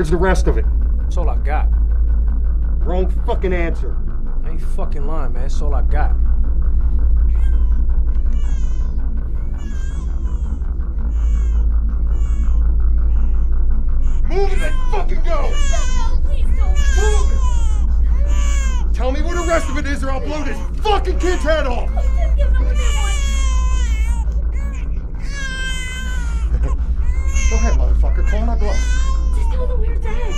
Where's the rest of it? That's all I got. Wrong fucking answer. I ain't fucking lying, man. That's all I got. Move it and fucking go! No, please don't. Move it! Tell me where the rest of it is or I'll blow this fucking kid's head off! Please just give him a new one. Go ahead, motherfucker. Call my bluff. Just tell them we're dead.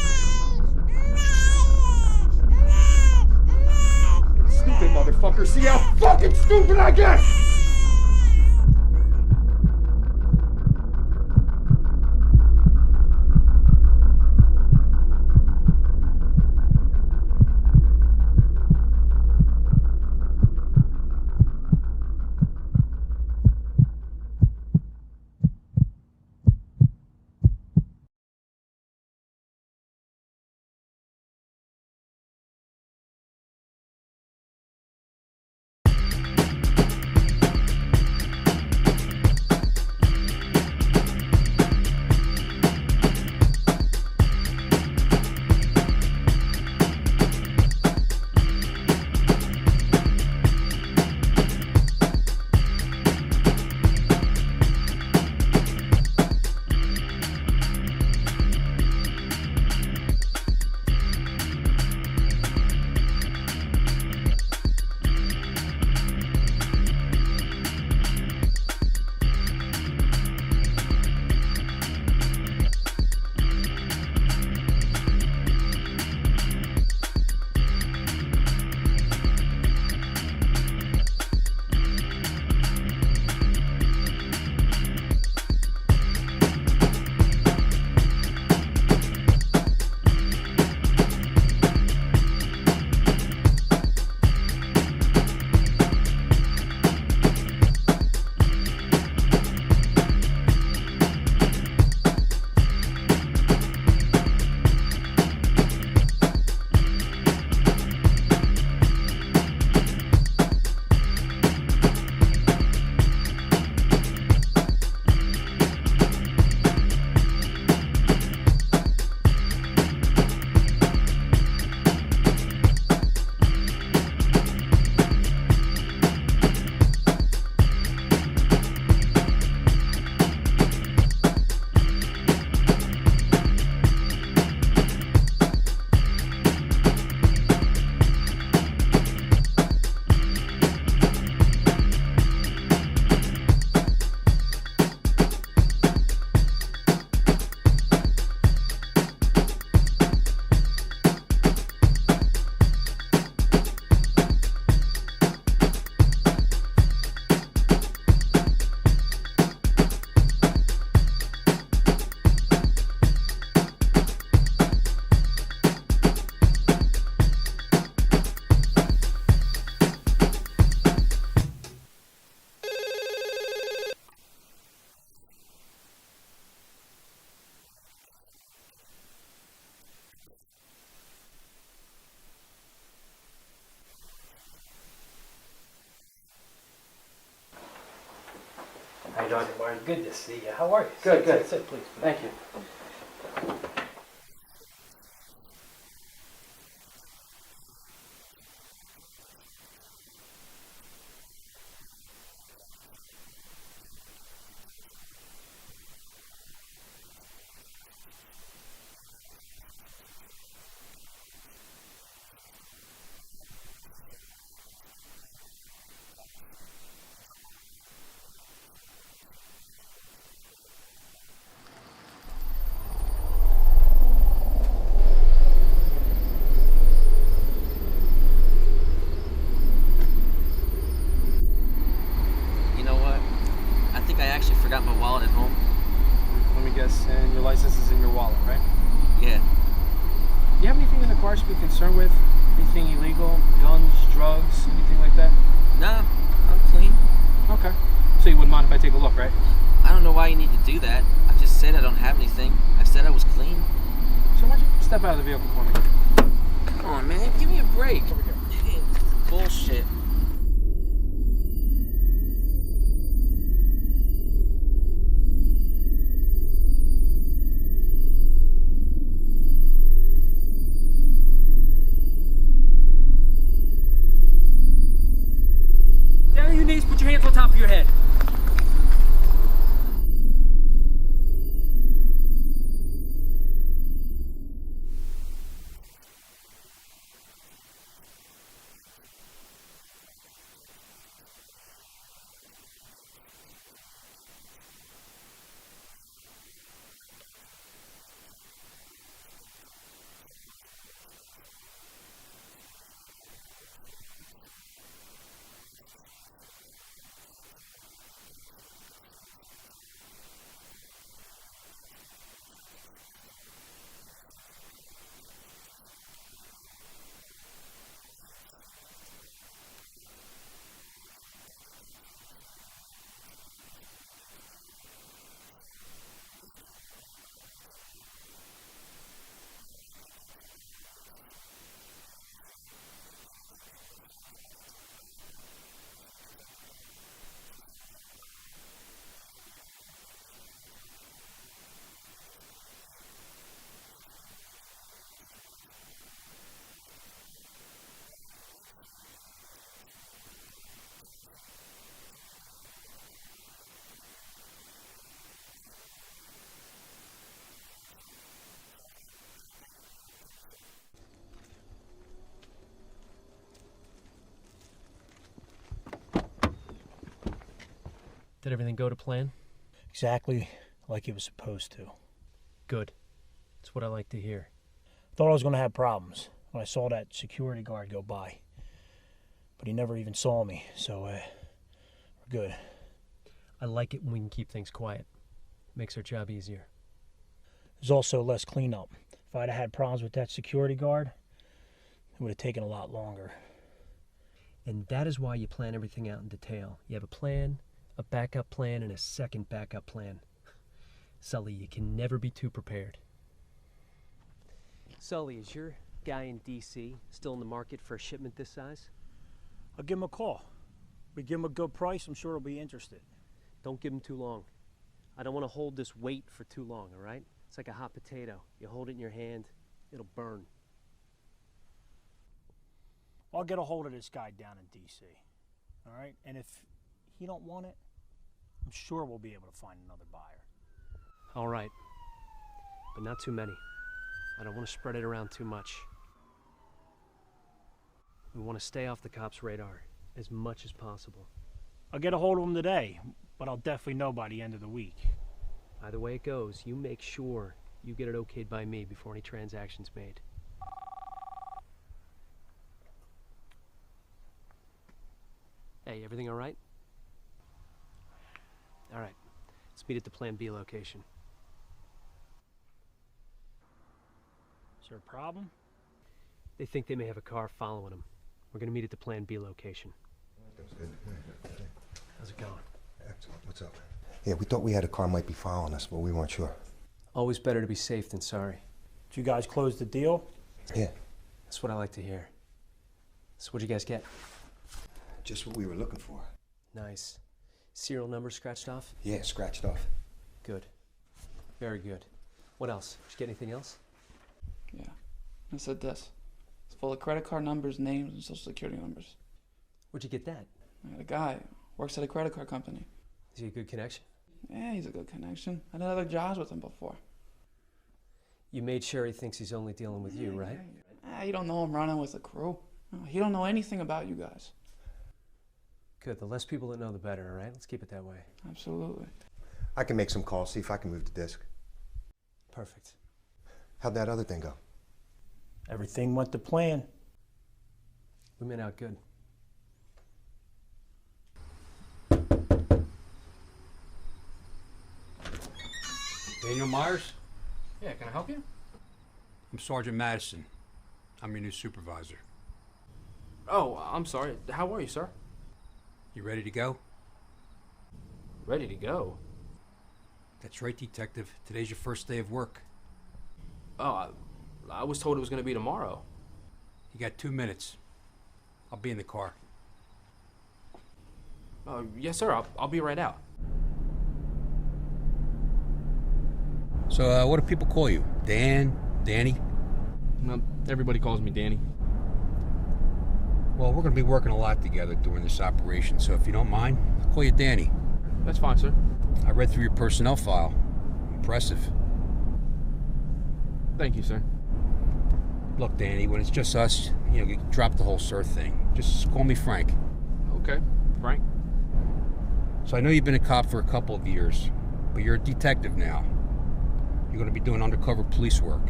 Stupid motherfucker. See how fucking stupid I get? How you doing, Martin? Good to see you. How are you? Good, good. Sit, please. Thank you. You know what? I think I actually forgot my wallet at home. Let me guess, and your license is in your wallet, right? Yeah. You have anything in the car I should be concerned with? Anything illegal? Guns, drugs, anything like that? Nah, I'm clean. Okay. So you wouldn't mind if I take a look, right? I don't know why you need to do that. I just said I don't have anything. I said I was clean. So why don't you step out of the vehicle for me? Come on, man. Give me a break. Over here. Bullshit. Did everything go to plan? Exactly like it was supposed to. Good. That's what I like to hear. Thought I was going to have problems when I saw that security guard go by. But he never even saw me, so we're good. I like it when we can keep things quiet. Makes our job easier. There's also less cleanup. If I'd have had problems with that security guard, it would have taken a lot longer. And that is why you plan everything out in detail. You have a plan, a backup plan, and a second backup plan. Sully, you can never be too prepared. Sully, is your guy in D.C. still in the market for a shipment this size? I'll give him a call. We give him a good price, I'm sure he'll be interested. Don't give him too long. I don't want to hold this weight for too long, all right? It's like a hot potato. You hold it in your hand, it'll burn. I'll get a hold of this guy down in D.C., all right? And if he don't want it, I'm sure we'll be able to find another buyer. All right, but not too many. I don't want to spread it around too much. We want to stay off the cops' radar as much as possible. I'll get a hold of him today, but I'll definitely know by the end of the week. Either way it goes, you make sure you get it okayed by me before any transaction's made. Hey, everything all right? All right, let's meet at the Plan B location. Is there a problem? They think they may have a car following them. We're gonna meet at the Plan B location. That's good. How's it going? Excellent. What's up? Yeah, we thought we had a car might be following us, but we weren't sure. Always better to be safe than sorry. Did you guys close the deal? Yeah, That's what I like to hear. So what'd you guys get? just what we were looking for. Nice. Serial number scratched off? Yeah, scratched off. Good. Very good. What else? Did you get anything else? Yeah. I said this. It's full of credit card numbers, names, and social security numbers. Where'd you get that? The guy works at a credit card company. Is he a good connection? Yeah, he's a good connection. I did other jobs with him before. You made sure he thinks he's only dealing with you, right? You don't know him running with a crew. No, he don't know anything about you guys. Good. The less people that know, the better, all right? Let's keep it that way. Absolutely. I can make some calls, see if I can move the disc. Perfect. How'd that other thing go? Everything went to plan. We made out good. Daniel Myers? Yeah, can I help you? I'm Sergeant Madison. I'm your new supervisor. Oh, I'm sorry. How are you, sir? You ready to go? Ready to go. That's right, Detective. Today's your first day of work. Oh, I was told it was going to be tomorrow. You got 2 minutes. I'll be in the car. Yes, sir. I'll be right out. So, what do people call you? Dan? Danny? Everybody calls me Danny. Well, we're going to be working a lot together during this operation, so if you don't mind, I'll call you Danny. That's fine, sir. I read through your personnel file. Impressive. Thank you, sir. Look, Danny, when it's just us, you can drop the whole sir thing. Just call me Frank. Okay, Frank. So I know you've been a cop for a couple of years, but you're a detective now. You're going to be doing undercover police work.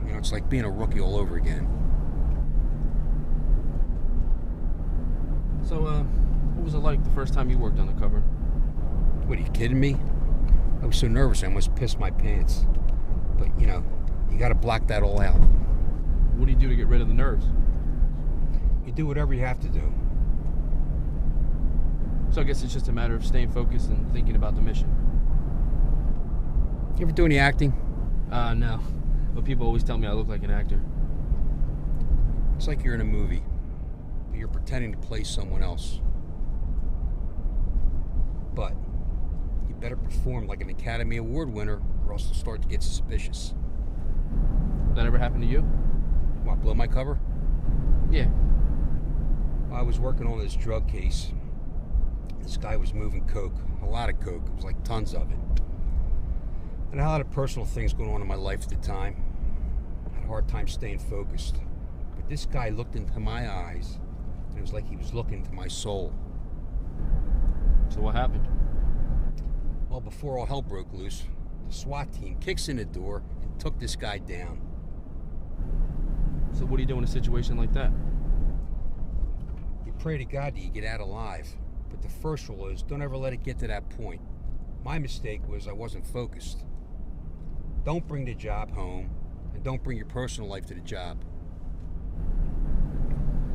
It's like being a rookie all over again. So, what was it like the first time you worked undercover? What, are you kidding me? I was so nervous I almost pissed my pants. But, you gotta block that all out. What do you do to get rid of the nerves? You do whatever you have to do. So I guess it's just a matter of staying focused and thinking about the mission. You ever do any acting? No. But people always tell me I look like an actor. It's like you're in a movie, but you're pretending to play someone else. But you better perform like an Academy Award winner or else they'll start to get suspicious. That ever happened to you? Want to blow my cover? Yeah. I was working on this drug case. This guy was moving coke, a lot of coke. It was like tons of it. And I had a lot of personal things going on in my life at the time. I had a hard time staying focused. But this guy looked into my eyes, and it was like he was looking into my soul. So what happened? Well, before all hell broke loose, the SWAT team kicks in the door and took this guy down. So what do you do in a situation like that? You pray to God that you get out alive. But the first rule is don't ever let it get to that point. My mistake was I wasn't focused. Don't bring the job home, and don't bring your personal life to the job.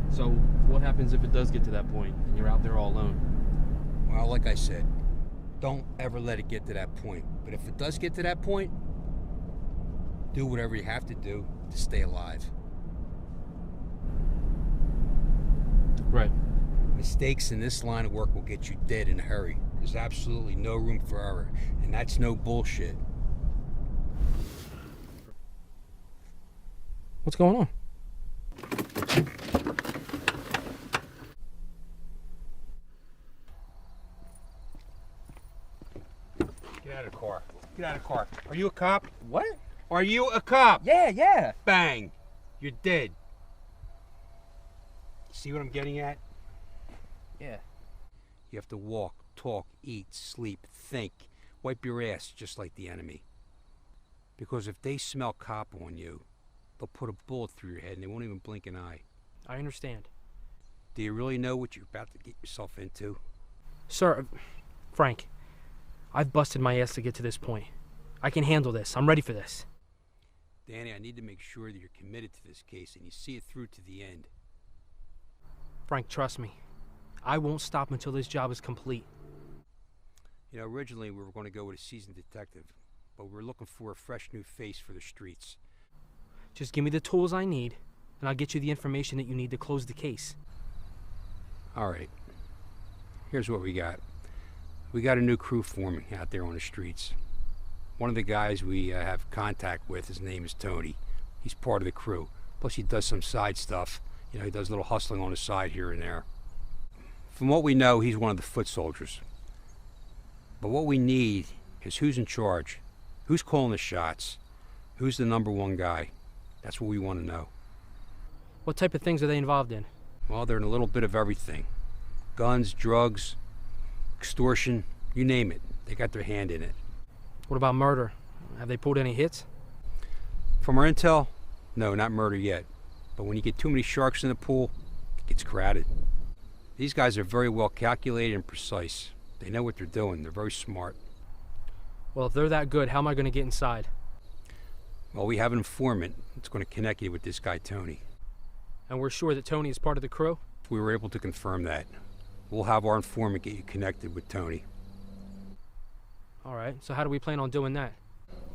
So what happens if it does get to that point and you're out there all alone? Well, like I said, don't ever let it get to that point. But if it does get to that point, do whatever you have to do to stay alive. Right. Mistakes in this line of work will get you dead in a hurry. There's absolutely no room for error, and that's no bullshit. What's going on? Get out of the car. Get out of the car. Are you a cop? What? Are you a cop? Yeah. Bang. You're dead. See what I'm getting at? Yeah. You have to walk, talk, eat, sleep, think, wipe your ass just like the enemy. Because if they smell cop on you, they'll put a bullet through your head and they won't even blink an eye. I understand. Do you really know what you're about to get yourself into? Sir, Frank, I've busted my ass to get to this point. I can handle this. I'm ready for this. Danny, I need to make sure that you're committed to this case and you see it through to the end. Frank, trust me. I won't stop until this job is complete. You know, originally we were going to go with a seasoned detective, but we're looking for a fresh new face for the streets. Just give me the tools I need, and I'll get you the information that you need to close the case. All right. Here's what we got. We got a new crew forming out there on the streets. One of the guys we have contact with, his name is Tony. He's part of the crew. Plus he does some side stuff. You know, he does a little hustling on the side here and there. From what we know, he's one of the foot soldiers. But what we need is who's in charge, who's calling the shots, who's the #1 guy. That's what we want to know. What type of things are they involved in? Well, they're in a little bit of everything. Guns, drugs, extortion, you name it. They got their hand in it. What about murder? Have they pulled any hits? From our intel, no, not murder yet. But when you get too many sharks in the pool, it gets crowded. These guys are very well calculated and precise. They know what they're doing. They're very smart. Well, if they're that good, how am I going to get inside? Well, we have an informant that's going to connect you with this guy, Tony. And we're sure that Tony is part of the crew? We were able to confirm that. We'll have our informant get you connected with Tony. All right, so how do we plan on doing that?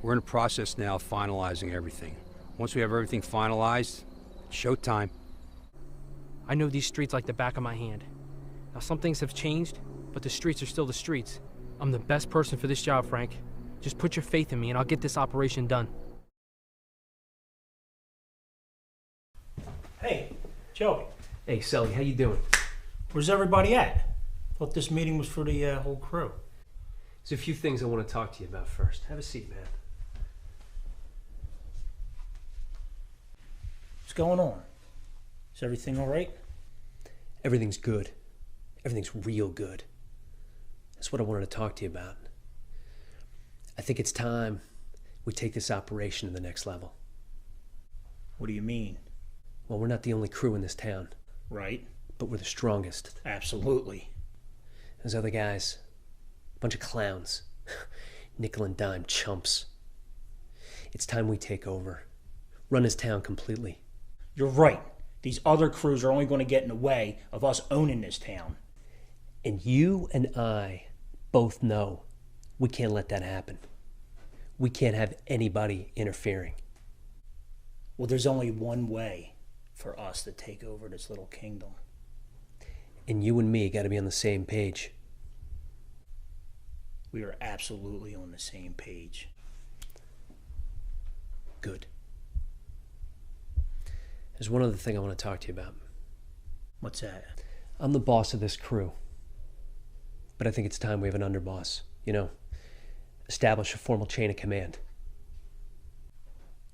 We're in the process now of finalizing everything. Once we have everything finalized, it's showtime. I know these streets like the back of my hand. Now, some things have changed, but the streets are still the streets. I'm the best person for this job, Frank. Just put your faith in me and I'll get this operation done. Hey, Joey, Hey, Sully, how you doing? where's everybody at? Thought this meeting was for the whole crew. There's a few things I want to talk to you about first. Have a seat, man. What's going on? Is everything all right? Everything's good. Everything's real good. That's what I wanted to talk to you about. I think it's time we take this operation to the next level. What do you mean? Well, we're not the only crew in this town, Right? but we're the strongest. Absolutely. Those other guys, a bunch of clowns, nickel and dime chumps. It's time we take over, run this town completely. You're right. These other crews are only going to get in the way of us owning this town. And you and I both know we can't let that happen. We can't have anybody interfering. Well, there's only one way for us to take over this little kingdom. And you and me got to be on the same page. We are absolutely on the same page. Good. There's one other thing I want to talk to you about. What's that? I'm the boss of this crew. But I think it's time we have an underboss. You know, establish a formal chain of command.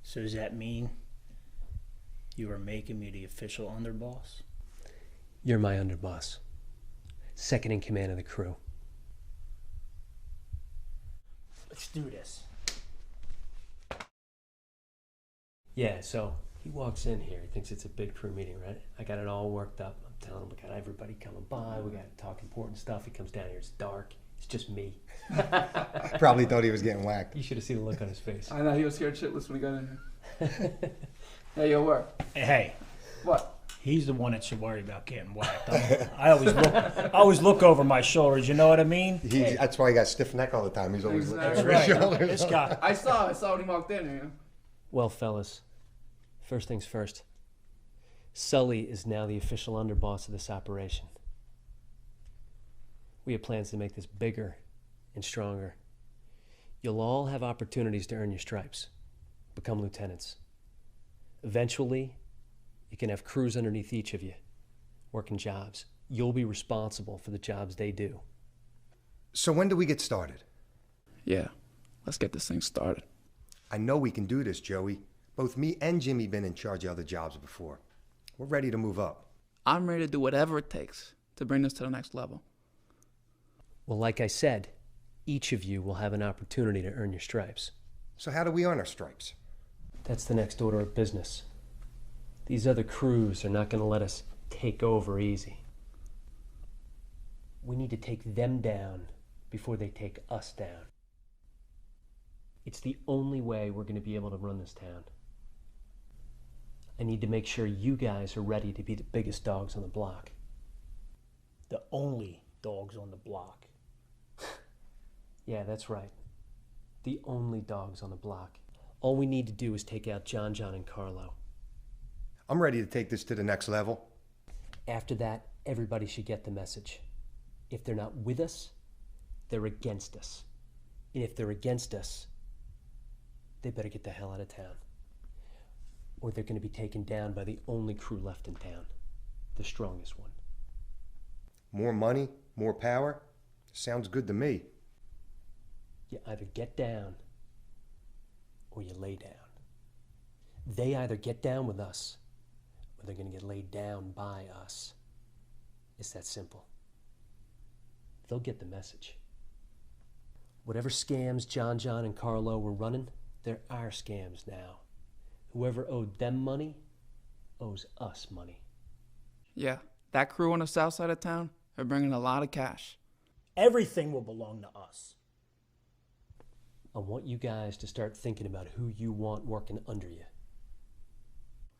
So does that mean you are making me the official underboss? You're my underboss. Second in command of the crew. Let's do this. Yeah, so he walks in here. He thinks it's a big crew meeting, right? I got it all worked up. I'm telling him we got everybody coming by. We got to talk important stuff. He comes down here. It's dark. It's just me. Probably thought he was getting whacked. You should have seen the look on his face. I know, he was scared shitless when he got in here. Hey, yo, where? Hey, What? he's the one that should worry about getting whacked. I always look over my shoulders. You know what I mean? That's why he got stiff neck all the time. He's always looking Exactly. over his Right. shoulders. This guy. I saw when he walked in here. Well, fellas, first things first. Sully is now the official underboss of this operation. We have plans to make this bigger and stronger. You'll all have opportunities to earn your stripes, become lieutenants. Eventually, you can have crews underneath each of you, working jobs. You'll be responsible for the jobs they do. So when do we get started? Yeah, let's get this thing started. I know we can do this, Joey. Both me and Jimmy been in charge of other jobs before. We're ready to move up. I'm ready to do whatever it takes to bring this to the next level. Well, like I said, each of you will have an opportunity to earn your stripes. So how do we earn our stripes? That's the next order of business. These other crews are not going to let us take over easy. We need to take them down before they take us down. It's the only way we're going to be able to run this town. I need to make sure you guys are ready to be the biggest dogs on the block. The only dogs on the block. Yeah, that's right. The only dogs on the block. All we need to do is take out John and Carlo. I'm ready to take this to the next level. After that, everybody should get the message. If they're not with us, they're against us. And if they're against us, they better get the hell out of town. Or they're going to be taken down by the only crew left in town, the strongest one. More money, more power? Sounds good to me. You either get down or you lay down. They either get down with us or they're going to get laid down by us. It's that simple. They'll get the message. Whatever scams John and Carlo were running, they're our scams now. Whoever owed them money owes us money. Yeah, that crew on the south side of town are bringing a lot of cash. Everything will belong to us. I want you guys to start thinking about who you want working under you.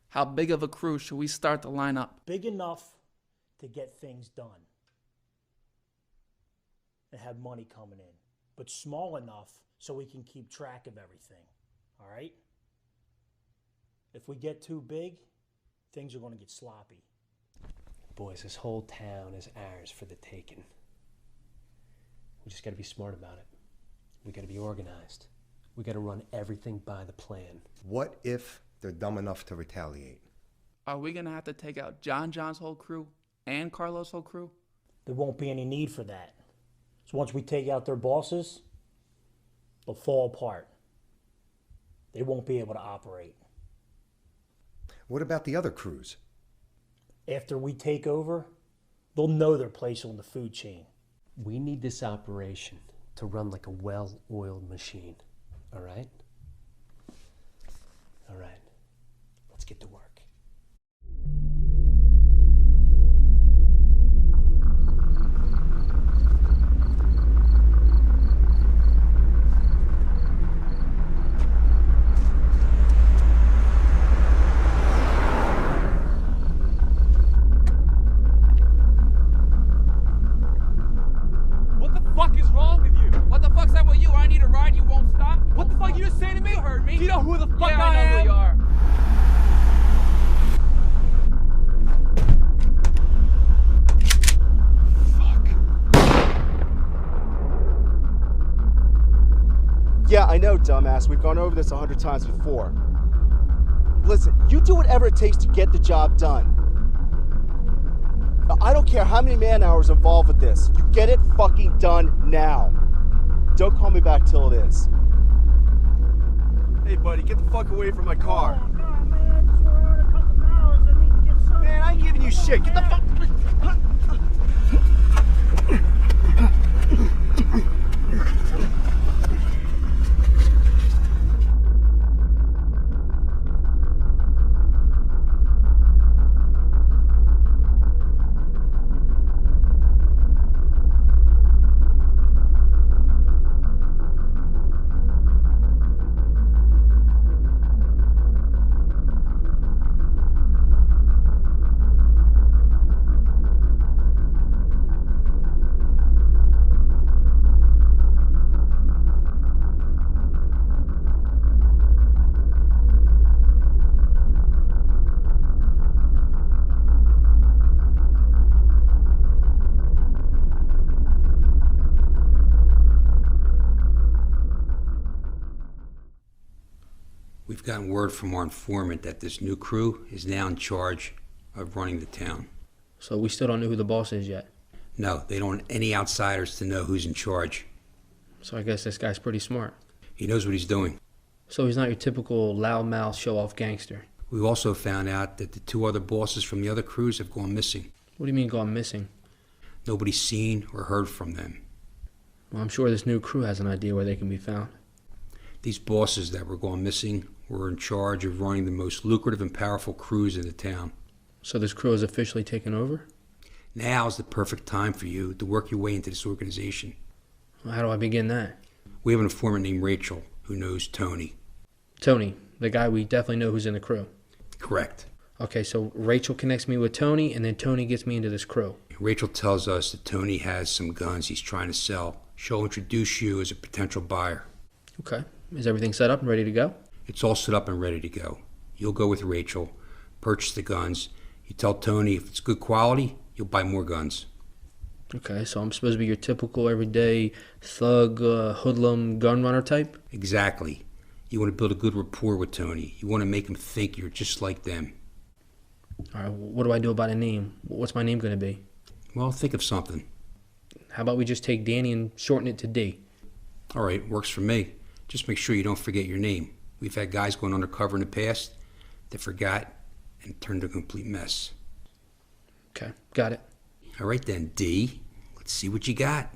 How big of a crew should we start to line up? Big enough to get things done and have money coming in, but small enough so we can keep track of everything. All right? If we get too big, things are going to get sloppy. Boys, this whole town is ours for the taking. We just got to be smart about it. We got to be organized. We got to run everything by the plan. What if they're dumb enough to retaliate? Are we going to have to take out John's whole crew and Carlo's whole crew? There won't be any need for that. So once we take out their bosses, they'll fall apart. They won't be able to operate. What about the other crews? After we take over, they'll know their place on the food chain. We need this operation to run like a well-oiled machine. All right? All right. Let's get to work. What the fuck is wrong with you? What the fuck's up with you? I need a ride, you won't stop? What the fuck you just say to me? You heard me. Do you know who the fuck Yeah, I I know am? who you are. Yeah, I know, dumbass. We've gone over this 100 times before. Listen, you do whatever it takes to get the job done. Now, I don't care how many man-hours involved with this. You get it fucking done now. Don't call me back till it is. Hey, buddy, get the fuck away from my car. Oh, God, man. Just went around a couple miles. I need to get some. Man, I ain't giving you shit. Get the fuck... We've gotten word from our informant that this new crew is now in charge of running the town. So we still don't know who the boss is yet. No, they don't want any outsiders to know who's in charge. So I guess this guy's pretty smart. He knows what he's doing. So he's not your typical loudmouth, show-off gangster. We've also found out that the 2 other bosses from the other crews have gone missing. What do you mean gone missing? Nobody's seen or heard from them. Well, I'm sure this new crew has an idea where they can be found. These bosses that were gone missing were in charge of running the most lucrative and powerful crews in the town. So this crew is officially taken over? Now is the perfect time for you to work your way into this organization. Well, how do I begin that? We have an informant named Rachel who knows Tony. Tony, the guy we definitely know who's in the crew. Correct. Okay, so Rachel connects me with Tony, and then Tony gets me into this crew. Rachel tells us that Tony has some guns he's trying to sell. She'll introduce you as a potential buyer. Okay. Is everything set up and ready to go? It's all set up and ready to go. You'll go with Rachel, purchase the guns. You tell Tony if it's good quality, you'll buy more guns. Okay, so I'm supposed to be your typical everyday thug, hoodlum, gun runner type? Exactly. You want to build a good rapport with Tony. You want to make him think you're just like them. All right, what do I do about a name? What's my name going to be? Well, think of something. How about we just take Danny and shorten it to D? All right, works for me. Just make sure you don't forget your name. We've had guys going undercover in the past that forgot and turned a complete mess. Okay, got it. All right then, D. Let's see what you got.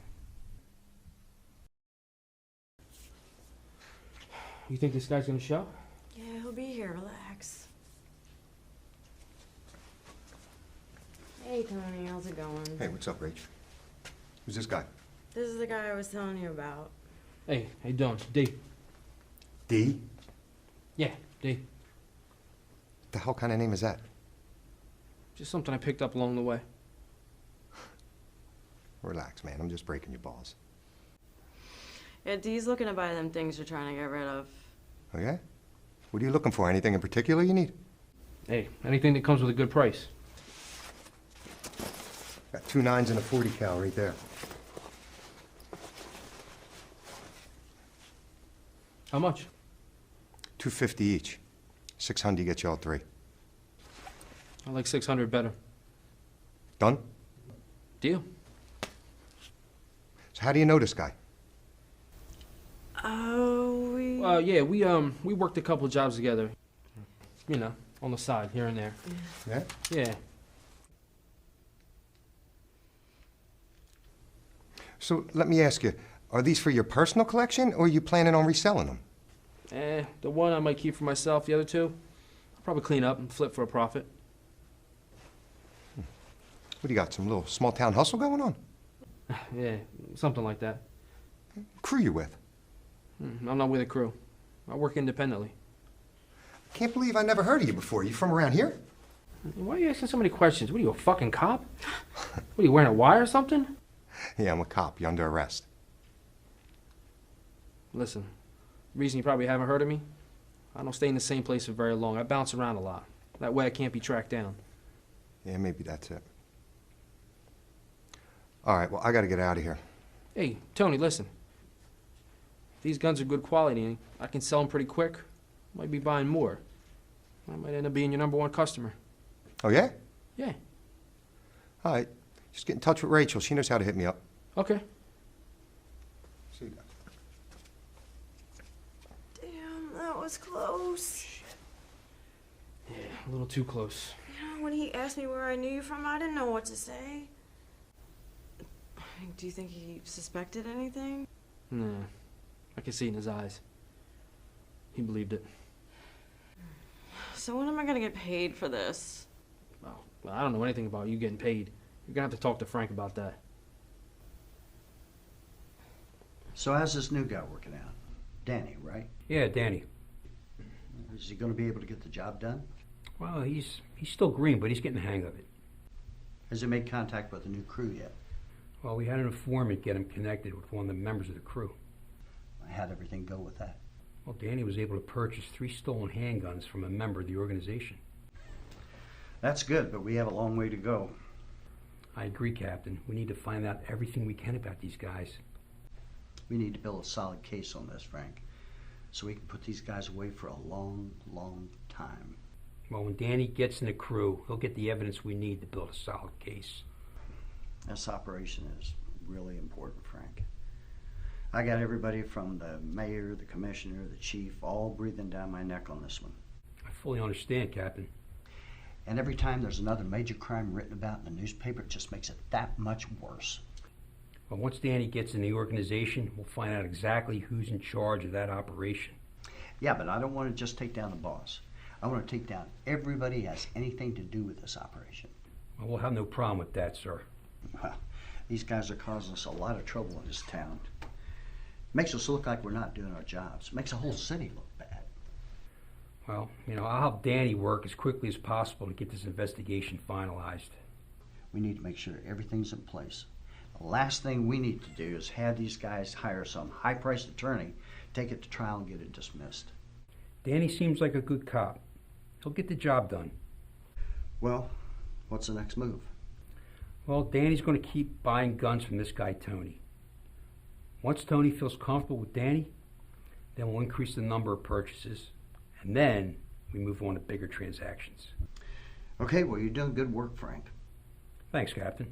You think this guy's going to show? Yeah, he'll be here. Relax. Hey, Tony. How's it going? Hey, what's up, Rach? Who's this guy? This is the guy I was telling you about. Hey, how you doing? D. D? Yeah, D. What the hell kind of name is that? Just something I picked up along the way. Relax, man. I'm just breaking your balls. Yeah, D's looking to buy them things you're trying to get rid of. Oh, yeah? What are you looking for? Anything in particular you need? Hey, anything that comes with a good price. Got 2 9s and a 40 cal right there. How much? $250 each. $600 gets you all 3. I like 600 better. Done? Deal. So how do you know this guy? Oh, yeah, we worked a couple jobs together. You know, on the side, here and there. Yeah? Yeah. So let me ask you, are these for your personal collection or are you planning on reselling them? The one I might keep for myself, the other 2, I'll probably clean up and flip for a profit. What do you got, some little small town hustle going on? Yeah, something like that. Crew you with? I'm not with a crew. I work independently. Can't believe I never heard of you before. You from around here? Why are you asking so many questions? What are you, a fucking cop? What, are you wearing a wire or something? Yeah, I'm a cop. You're under arrest. Listen, the reason you probably haven't heard of me, I don't stay in the same place for very long. I bounce around a lot. That way I can't be tracked down. Yeah, maybe that's it. All right, well, I gotta get out of here. Hey, Tony, listen. These guns are good quality and I can sell them pretty quick. Might be buying more. I might end up being your #1 customer. Oh, yeah? Yeah. All right. Just get in touch with Rachel. She knows how to hit me up. Okay. See you guys. Damn, that was close. Yeah, a little too close. You know, when he asked me where I knew you from, I didn't know what to say. Do you think he suspected anything? Nah, I could see it in his eyes. He believed it. So when am I gonna get paid for this? Well, I don't know anything about you getting paid. You're gonna have to talk to Frank about that. So how's this new guy working out? Danny, right? Yeah, Danny. Is he going to be able to get the job done? Well, he's still green, but he's getting the hang of it. Has he made contact with the new crew yet? Well, we had an informant get him connected with one of the members of the crew. How'd everything go with that? Well, Danny was able to purchase 3 stolen handguns from a member of the organization. That's good, but we have a long way to go. I agree, Captain. We need to find out everything we can about these guys. We need to build a solid case on this, Frank. so we can put these guys away for a long, long time. Well, when Danny gets in the crew, he'll get the evidence we need to build a solid case. This operation is really important, Frank. I got everybody from the mayor, the commissioner, the chief, all breathing down my neck on this one. I fully understand, Captain. And every time there's another major crime written about in the newspaper, it just makes it that much worse. But once Danny gets in the organization, we'll find out exactly who's in charge of that operation. Yeah, but I don't want to just take down the boss. I want to take down everybody who has anything to do with this operation. Well, we'll have no problem with that, sir. Well, these guys are causing us a lot of trouble in this town. Makes us look like we're not doing our jobs. Makes the whole city look bad. Well, I'll help Danny work as quickly as possible to get this investigation finalized. We need to make sure everything's in place. The last thing we need to do is have these guys hire some high-priced attorney, take it to trial and get it dismissed. Danny seems like a good cop. He'll get the job done. Well, what's the next move? Well, Danny's going to keep buying guns from this guy, Tony. Once Tony feels comfortable with Danny, then we'll increase the number of purchases, and then we move on to bigger transactions. Okay, well, you're doing good work, Frank. Thanks, Captain.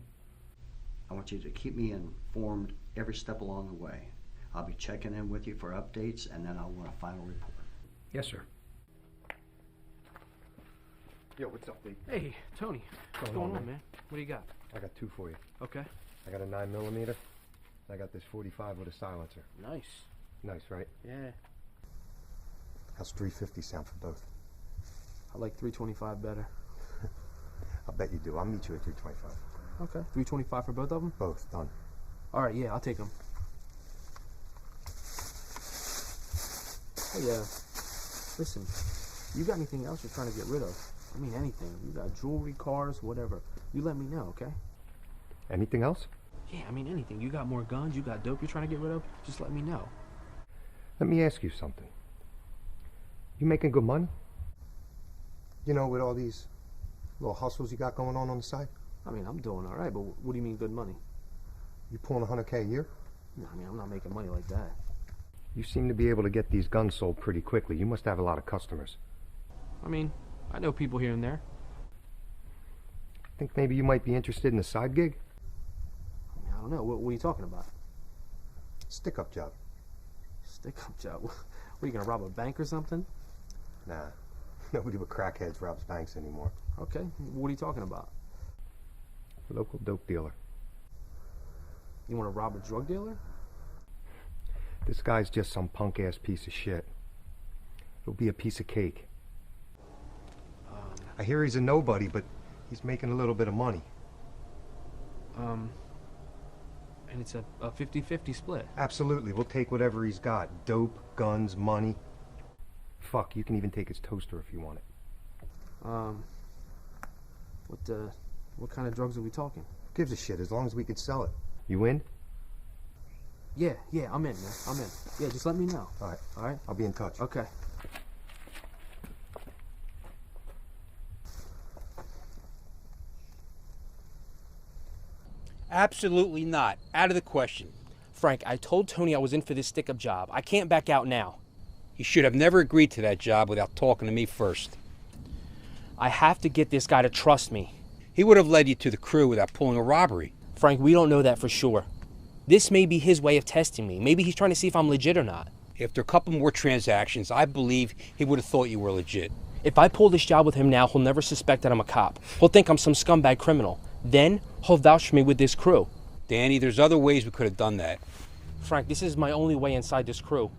I want you to keep me informed every step along the way. I'll be checking in with you for updates, and then I'll want a final report. Yes, sir. Yo, what's up, Lee? Hey, Tony. What's going on, man? What do you got? I got two for you. Okay. I got a 9mm. I got this 45 with a silencer. Nice. Nice, right? Yeah. How's 350 sound for both? I like 325 better. I'll bet you do. I'll meet you at 325. Okay. 325 for both of them? Both, done. All right, yeah, I'll take them. Hey, listen, you got anything else you're trying to get rid of? I mean, anything. You got jewelry, cars, whatever. You let me know, okay? Anything else? Yeah, I mean, anything. You got more guns, you got dope you're trying to get rid of? Just let me know. Let me ask you something. You making good money? You know, with all these little hustles you got going on the side? I mean, I'm doing all right, but what do you mean good money? You pulling $100K a year? No, I mean, I'm not making money like that. You seem to be able to get these guns sold pretty quickly. You must have a lot of customers. I mean, I know people here and there. Think maybe you might be interested in a side gig? I mean, I don't know. What are you talking about? Stick-up job. Stick-up job? What, are you going to rob a bank or something? Nah. Nobody but crackheads robs banks anymore. Okay. What are you talking about? Local dope dealer. You want to rob a drug dealer? This guy's just some punk-ass piece of shit. It'll be a piece of cake. I hear he's a nobody, but he's making a little bit of money. And it's a 50-50 split. Absolutely. We'll take whatever he's got. Dope, guns, money. Fuck, you can even take his toaster if you want it. What kind of drugs are we talking? Gives a shit, as long as we can sell it. You in? Yeah, I'm in, man. I'm in. Yeah, just let me know. All right? I'll be in touch. Okay. Absolutely not. Out of the question. Frank, I told Tony I was in for this stick-up job. I can't back out now. He should have never agreed to that job without talking to me first. I have to get this guy to trust me. He would have led you to the crew without pulling a robbery. Frank, we don't know that for sure. This may be his way of testing me. Maybe he's trying to see if I'm legit or not. After a couple more transactions, I believe he would have thought you were legit. If I pull this job with him now, he'll never suspect that I'm a cop. He'll think I'm some scumbag criminal. Then, he'll vouch for me with this crew. Danny, there's other ways we could have done that. Frank, this is my only way inside this crew.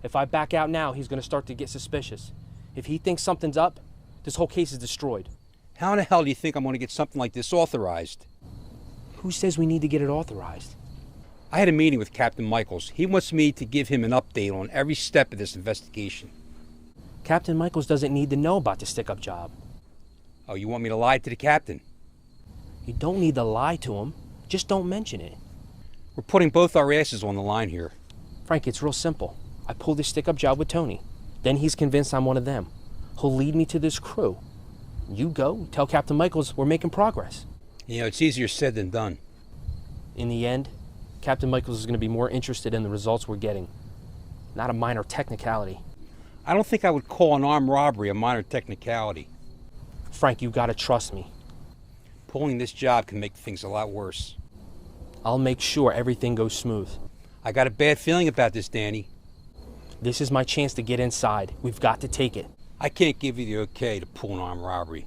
If I back out now, he's going to start to get suspicious. If he thinks something's up, this whole case is destroyed. How in the hell do you think I'm going to get something like this authorized? Who says we need to get it authorized? I had a meeting with Captain Michaels. He wants me to give him an update on every step of this investigation. Captain Michaels doesn't need to know about the stick-up job. Oh, you want me to lie to the captain? You don't need to lie to him. Just don't mention it. We're putting both our asses on the line here. Frank, it's real simple. I pull this stick-up job with Tony. Then he's convinced I'm one of them. He'll lead me to this crew. You go, tell Captain Michaels we're making progress. You know, it's easier said than done. In the end, Captain Michaels is going to be more interested in the results we're getting, not a minor technicality. I don't think I would call an armed robbery a minor technicality. Frank, you gotta trust me. Pulling this job can make things a lot worse. I'll make sure everything goes smooth. I got a bad feeling about this, Danny. This is my chance to get inside. We've got to take it. I can't give you the okay to pull an armed robbery.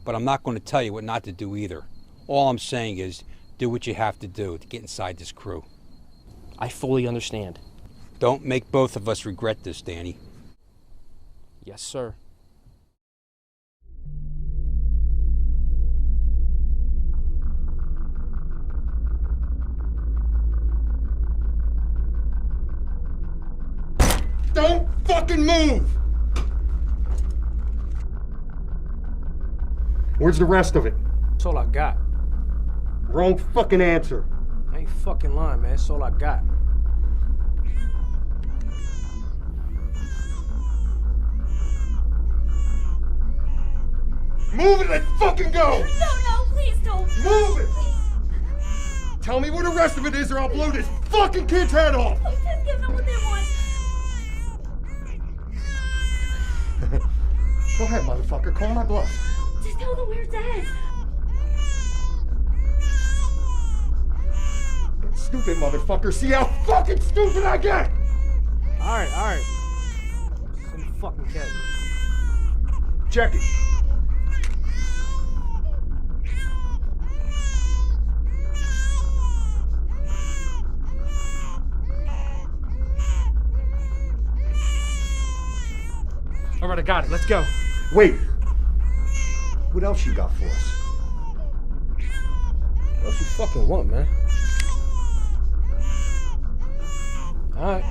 But I'm not going to tell you what not to do either. All I'm saying is, do what you have to do to get inside this crew. I fully understand. Don't make both of us regret this, Danny. Yes, sir. Don't fucking move! Where's the rest of it? That's all I got. Wrong fucking answer. I ain't fucking lying, man. That's all I got. Move it, let's fucking go! No, please don't. Move it! Tell me where the rest of it is or I'll blow this fucking kid's head off! Please just give them what they want. Go ahead, motherfucker. Call my bluff. Just tell them where it's at. Stupid motherfucker. See how fucking stupid I get? Alright. Some fucking cat. Check it. All right, I got it. Let's go. Wait. What else you got for us? What else you fucking want, man? Alright.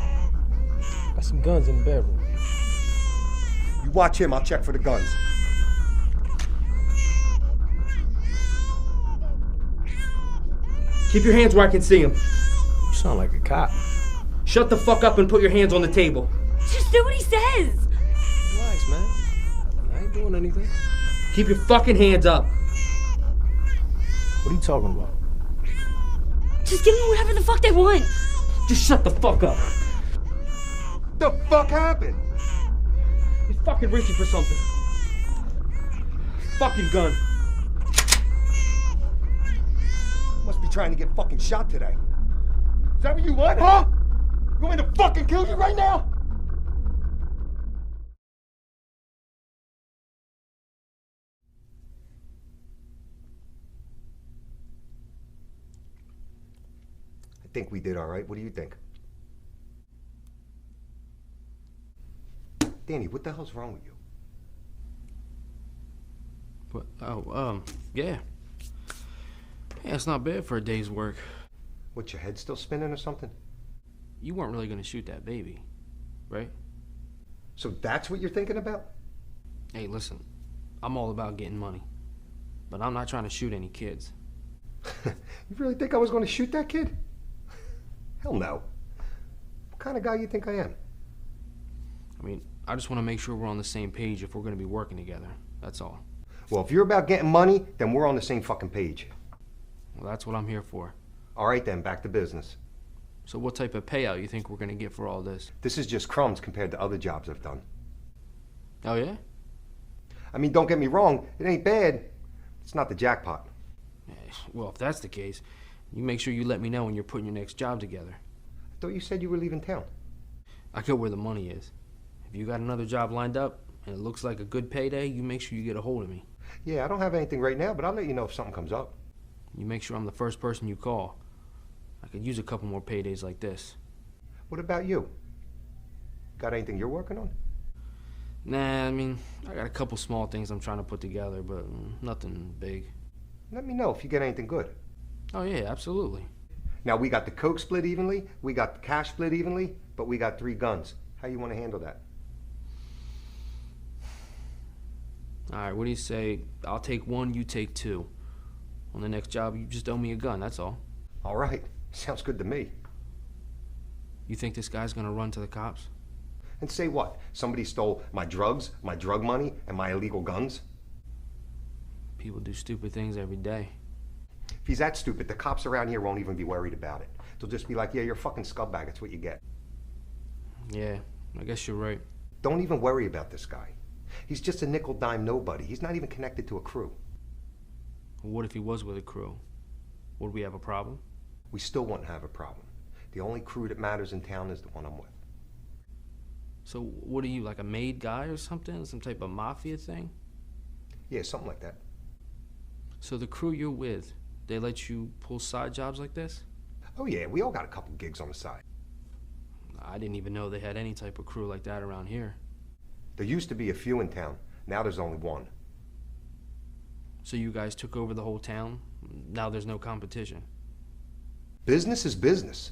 Got some guns in the bedroom. You watch him, I'll check for the guns. Keep your hands where I can see them. You sound like a cop. Shut the fuck up and put your hands on the table. Just do what he says. Relax, man. I ain't doing anything. Keep your fucking hands up. What are you talking about? Just give them whatever the fuck they want. Just shut the fuck up. The fuck happened? He's fucking reaching for something. Fucking gun. Must be trying to get fucking shot today. Is that what you want, huh? You want me to fucking kill you right now? I think we did all right. What do you think? Danny, what the hell's wrong with you? What? Oh, yeah. Yeah, it's not bad for a day's work. What, your head still spinning or something? You weren't really gonna shoot that baby, right? So that's what you're thinking about? Hey, listen, I'm all about getting money, but I'm not trying to shoot any kids. You really think I was going to shoot that kid? Hell no. What kind of guy you think I am? I mean, I just want to make sure we're on the same page if we're gonna be working together, that's all. Well, if you're about getting money, then we're on the same fucking page. Well, that's what I'm here for. All right then, back to business. So what type of payout you think we're gonna get for all this? This is just crumbs compared to other jobs I've done. Oh, yeah? I mean, don't get me wrong, it ain't bad. It's not the jackpot. Well, if that's the case, you make sure you let me know when you're putting your next job together. I thought you said you were leaving town. I go where the money is. If you got another job lined up and it looks like a good payday, you make sure you get a hold of me. Yeah, I don't have anything right now, but I'll let you know if something comes up. You make sure I'm the first person you call. I could use a couple more paydays like this. What about you? Got anything you're working on? Nah, I mean, I got a couple small things I'm trying to put together, but nothing big. Let me know if you get anything good. Oh, yeah, absolutely. Now, we got the coke split evenly, we got the cash split evenly, but we got 3 guns. How you want to handle that? All right, what do you say? I'll take 1, you take 2. On the next job, you just owe me a gun, that's all. All right, sounds good to me. You think this guy's gonna run to the cops? And say what? Somebody stole my drugs, my drug money, and my illegal guns? People do stupid things every day. If he's that stupid, the cops around here won't even be worried about it. They'll just be like, yeah, you're a fucking scumbag, that's what you get. Yeah, I guess you're right. Don't even worry about this guy. He's just a nickel-dime nobody. He's not even connected to a crew. What if he was with a crew? Would we have a problem? We still wouldn't have a problem. The only crew that matters in town is the one I'm with. So what are you, like a made guy or something? Some type of mafia thing? Yeah, something like that. So the crew you're with, they let you pull side jobs like this? Oh yeah, we all got a couple gigs on the side. I didn't even know they had any type of crew like that around here. There used to be a few in town. Now there's only one. So you guys took over the whole town? Now there's no competition? Business is business.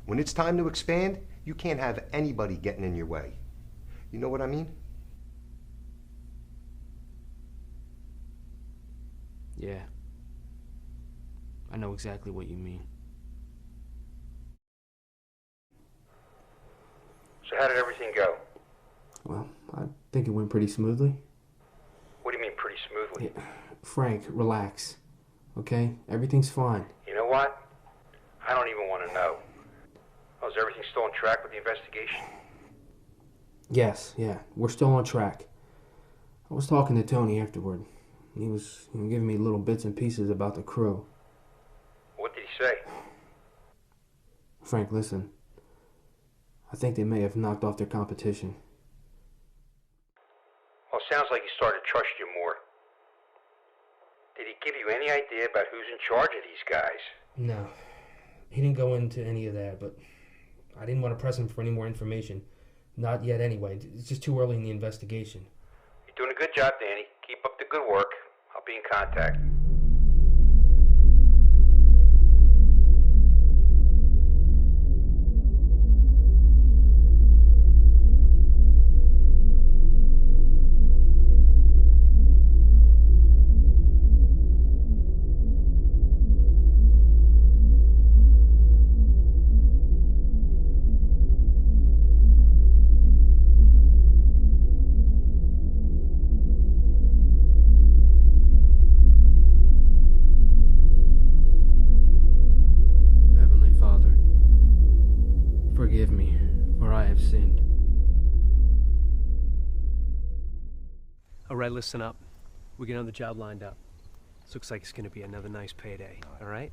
When it's time to expand, you can't have anybody getting in your way. You know what I mean? Yeah. I know exactly what you mean. So how did everything go? Well, I think it went pretty smoothly. What do you mean pretty smoothly? Yeah. Frank, relax. Okay? Everything's fine. You know what? I don't even want to know. Oh, is everything still on track with the investigation? Yes, yeah. We're still on track. I was talking to Tony afterward. He was giving me little bits and pieces about the crew. What did he say? Frank, listen. I think they may have knocked off their competition. Well, it sounds like he started to trust you more. Did he give you any idea about who's in charge of these guys? No. He didn't go into any of that, but I didn't want to press him for any more information. Not yet anyway. It's just too early in the investigation. You're doing a good job, Danny. Keep up the good work. I'll be in contact. Forgive me, for I have sinned. All right, listen up. We got another job lined up. This looks like it's going to be another nice payday, all right?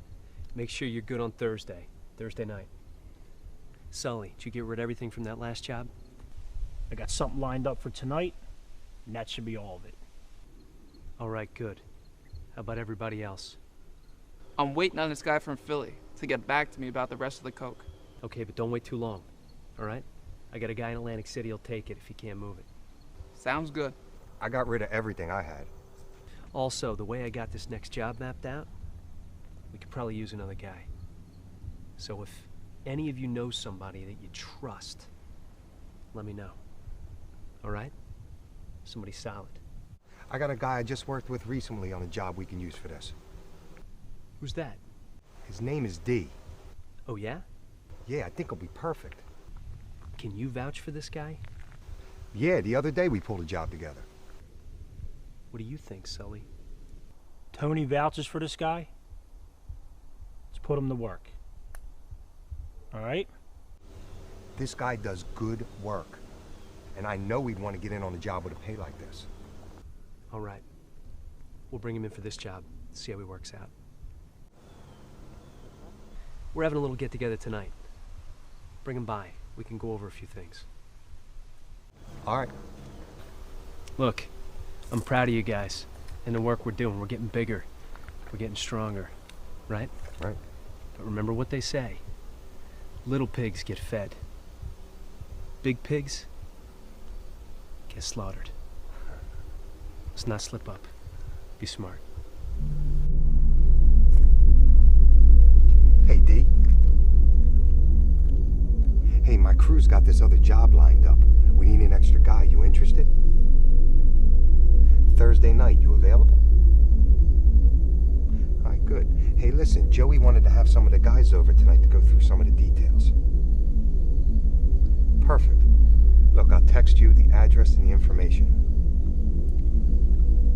Make sure you're good on Thursday night. Sully, did you get rid of everything from that last job? I got something lined up for tonight, and that should be all of it. All right, good. How about everybody else? I'm waiting on this guy from Philly to get back to me about the rest of the coke. Okay, but don't wait too long, all right? I got a guy in Atlantic City who'll take it if he can't move it. Sounds good. I got rid of everything I had. Also, the way I got this next job mapped out, we could probably use another guy. So if any of you know somebody that you trust, let me know. All right? Somebody solid. I got a guy I just worked with recently on a job we can use for this. Who's that? His name is D. Oh, yeah? Yeah, I think he'll be perfect. Can you vouch for this guy? Yeah, the other day we pulled a job together. What do you think, Sully? Tony vouches for this guy. Let's put him to work. All right? This guy does good work. And I know he'd want to get in on a job with a pay like this. All right. We'll bring him in for this job. See how he works out. We're having a little get-together tonight. Bring him by. We can go over a few things. All right. Look, I'm proud of you guys and the work we're doing. We're getting bigger. We're getting stronger. Right? Right. But remember what they say. Little pigs get fed. Big pigs get slaughtered. Let's not slip up. Be smart. Hey, D. Hey, my crew's got this other job lined up. We need an extra guy. You interested? Thursday night, you available? All right, good. Hey, listen, Joey wanted to have some of the guys over tonight to go through some of the details. Perfect. Look, I'll text you the address and the information.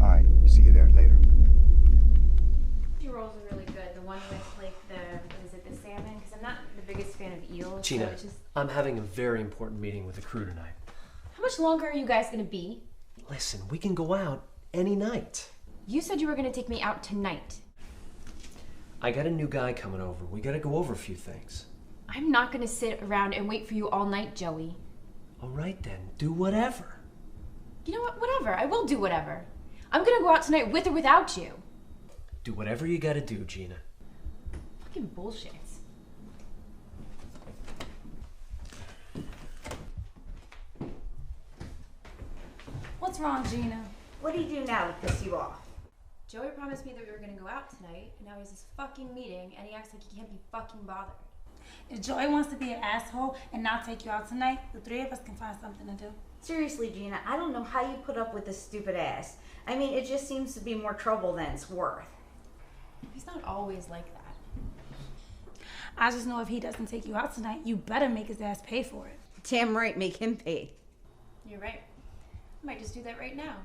All right, see you there later. Your rolls are really good. The one with like the salmon? Because I'm not the biggest fan of eels. Gina, so it's just... I'm having a very important meeting with the crew tonight. How much longer are you guys gonna be? Listen, we can go out any night. You said you were gonna take me out tonight. I got a new guy coming over. We gotta go over a few things. I'm not gonna sit around and wait for you all night, Joey. All right then, do whatever. You know what? Whatever. I will do whatever. I'm gonna go out tonight with or without you. Do whatever you gotta do, Gina. Fucking bullshit. What's wrong, Gina? What do you do now to piss you off? Joey promised me that we were gonna go out tonight, and now he's this fucking meeting, and he acts like he can't be fucking bothered. If Joey wants to be an asshole and not take you out tonight, the three of us can find something to do. Seriously, Gina, I don't know how you put up with this stupid ass. I mean, it just seems to be more trouble than it's worth. He's not always like that. I just know if he doesn't take you out tonight, you better make his ass pay for it. Damn right, make him pay. You're right. I might just do that right now.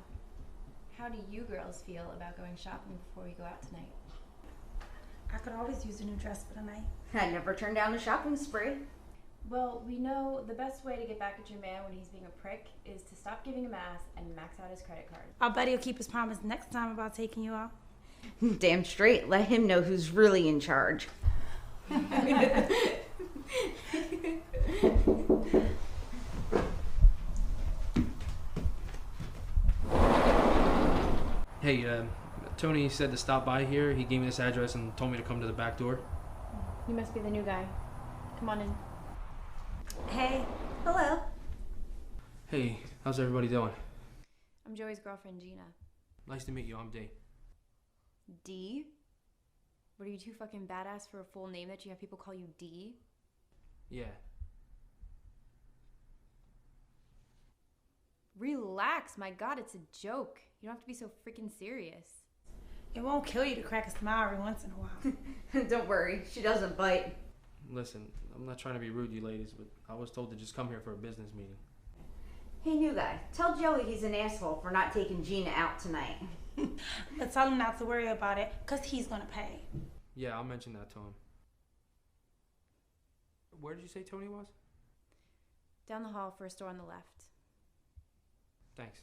How do you girls feel about going shopping before we go out tonight? I could always use a new dress for the night. I never turned down a shopping spree. Well, we know the best way to get back at your man when he's being a prick is to stop giving him ass and max out his credit card. I'll bet he'll keep his promise next time about taking you out. Damn straight. Let him know who's really in charge. Hey, Tony said to stop by here. He gave me this address and told me to come to the back door. You must be the new guy. Come on in. Hey. Hello. Hey, how's everybody doing? I'm Joey's girlfriend, Gina. Nice to meet you. I'm D. D? What are you too fucking badass for a full name that you have people call you D? Yeah. Relax, my god, it's a joke. You don't have to be so freaking serious. It won't kill you to crack a smile every once in a while. Don't worry, she doesn't bite. Listen, I'm not trying to be rude, you ladies, but I was told to just come here for a business meeting. Hey, new guy, tell Joey he's an asshole for not taking Gina out tonight. But tell him not to worry about it, because he's going to pay. Yeah, I'll mention that to him. Where did you say Tony was? Down the hall for a store on the left. Thanks.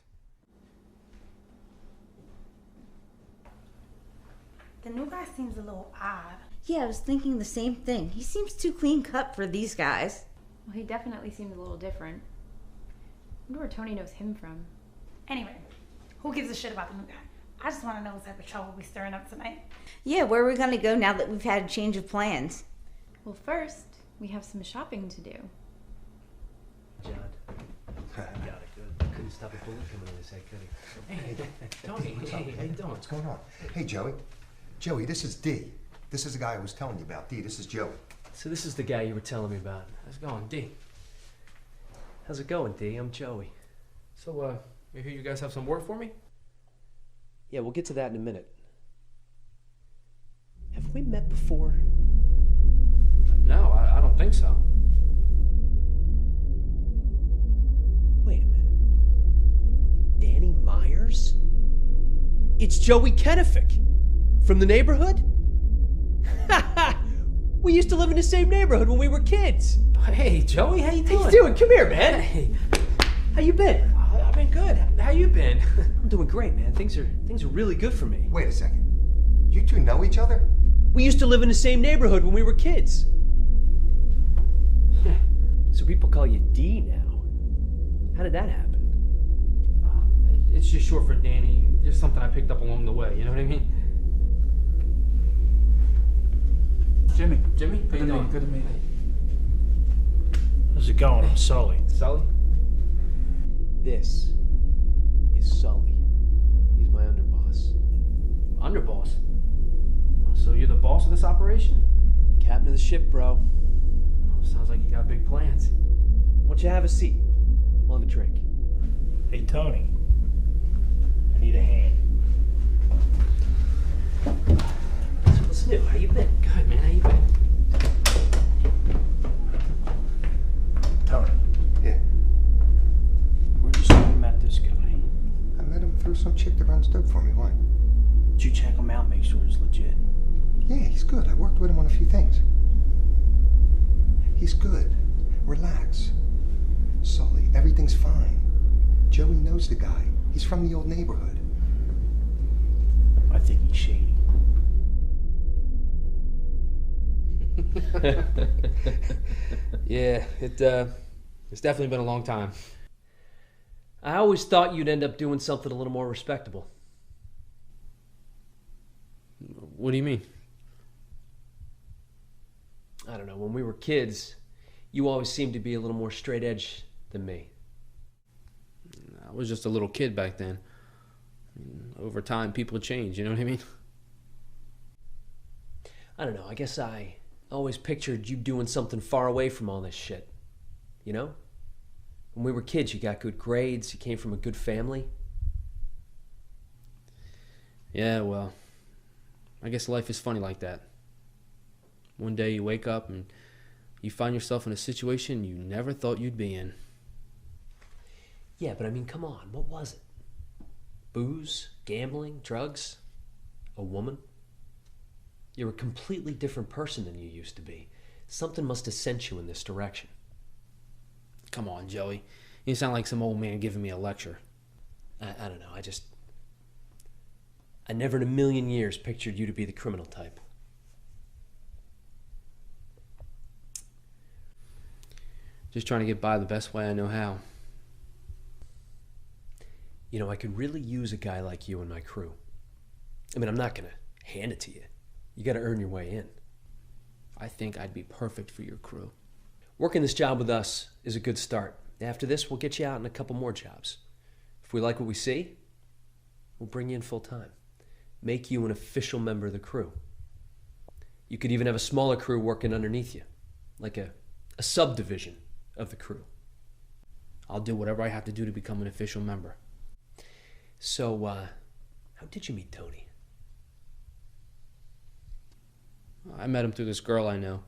The new guy seems a little odd. Yeah, I was thinking the same thing. He seems too clean cut for these guys. Well, he definitely seems a little different. I wonder where Tony knows him from. Anyway, who gives a shit about the new guy? I just want to know what type of trouble we're stirring up tonight. Yeah, where are we going to go now that we've had a change of plans? Well, first, we have some shopping to do. John. Got it good. Couldn't stop a bullet coming in his head, could he? Hey, Tony, What's hey, up? how you doing? What's going on? Hey, Joey. Joey, this is D. This is the guy I was telling you about. D, this is Joey. So this is the guy you were telling me about. How's it going, D? How's it going, D? I'm Joey. So, I hear you guys have some work for me? Yeah, we'll get to that in a minute. Have we met before? No, I don't think so. Wait a minute. Danny Myers? It's Joey Kennefic. From the neighborhood? We used to live in the same neighborhood when we were kids. Hey, Joey, how you doing? How you doing? Come here, man. Hey. How you been? I've been good. How you been? I'm doing great, man. Things are really good for me. Wait a second. You two know each other? We used to live in the same neighborhood when we were kids. So people call you D now. How did that happen? It's just short for Danny. Just something I picked up along the way. You know what I mean? Jimmy. Jimmy, how you doing? Good to meet you. How's it going? I'm Sully. Sully? This is Sully. He's my underboss. Underboss? So you're the boss of this operation? Captain of the ship, bro. Oh, sounds like you got big plans. Why don't you have a seat? We'll have a drink. Hey, Tony. I need a hand. So what's new? How you been? Good, man. How you been? Tony. Yeah. Where'd you say you met this guy? I met him through some chick that runs dope for me. Why? Did you check him out, make sure he's legit? Yeah, he's good. I worked with him on a few things. He's good. Relax. Sully, everything's fine. Joey knows the guy. He's from the old neighborhood. I think he's shady. Yeah, it's definitely been a long time. I always thought you'd end up doing something a little more respectable. What do you mean? I don't know, when we were kids, you always seemed to be a little more straight edge than me. I was just a little kid back then. Over time, people change, you know what I mean? I don't know, I guess I always pictured you doing something far away from all this shit. You know? When we were kids, you got good grades, you came from a good family. Yeah, well, I guess life is funny like that. One day you wake up and you find yourself in a situation you never thought you'd be in. Yeah, but I mean, come on, what was it? Booze, gambling, drugs, a woman? You're a completely different person than you used to be. Something must have sent you in this direction. Come on, Joey. You sound like some old man giving me a lecture. I don't know, I never in a million years pictured you to be the criminal type. Just trying to get by the best way I know how. You know, I could really use a guy like you in my crew. I mean, I'm not gonna hand it to you. You gotta earn your way in. I think I'd be perfect for your crew. Working this job with us is a good start. After this, we'll get you out in a couple more jobs. If we like what we see, we'll bring you in full time. Make you an official member of the crew. You could even have a smaller crew working underneath you, like a subdivision of the crew. I'll do whatever I have to do to become an official member. So, how did you meet Tony? I met him through this girl I know.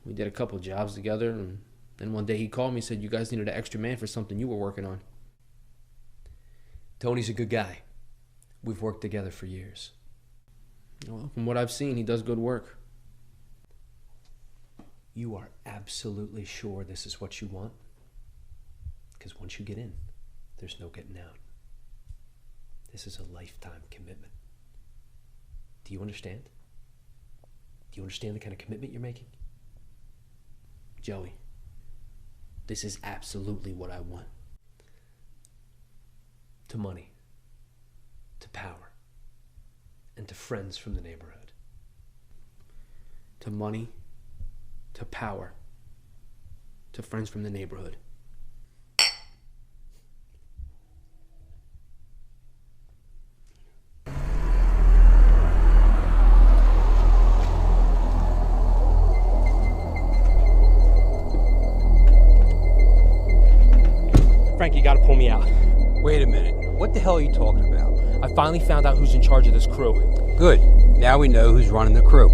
We did a couple jobs together, and then one day he called me and said you guys needed an extra man for something you were working on. Tony's a good guy. We've worked together for years. Well, from what I've seen, he does good work. You are absolutely sure this is what you want? Because once you get in, there's no getting out. This is a lifetime commitment. Do you understand? Do you understand the kind of commitment you're making? Joey, this is absolutely what I want. To money, to power, and to friends from the neighborhood. To money, to power, to friends from the neighborhood. Frank, you gotta pull me out. Wait a minute. What the hell are you talking about? I finally found out who's in charge of this crew. Good. Now we know who's running the crew.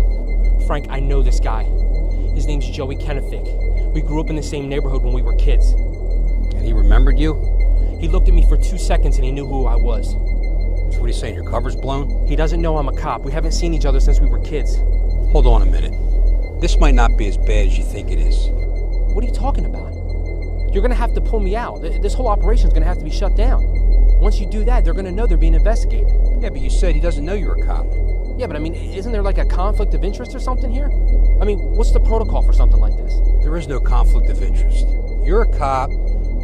Frank, I know this guy. His name's Joey Kennefic. We grew up in the same neighborhood when we were kids. And he remembered you? He looked at me for 2 seconds and he knew who I was. So what are you saying, your cover's blown? He doesn't know I'm a cop. We haven't seen each other since we were kids. Hold on a minute. This might not be as bad as you think it is. What are you talking about? You're gonna have to pull me out. This whole operation's gonna have to be shut down. Once you do that, they're gonna know they're being investigated. Yeah, but you said he doesn't know you're a cop. Yeah, but I mean, isn't there like a conflict of interest or something here? I mean, what's the protocol for something like this? There is no conflict of interest. You're a cop,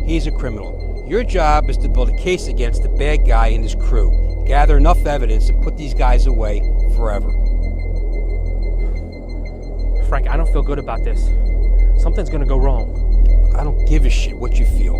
he's a criminal. Your job is to build a case against the bad guy and his crew. Gather enough evidence and put these guys away forever. Frank, I don't feel good about this. Something's gonna go wrong. I don't give a shit what you feel.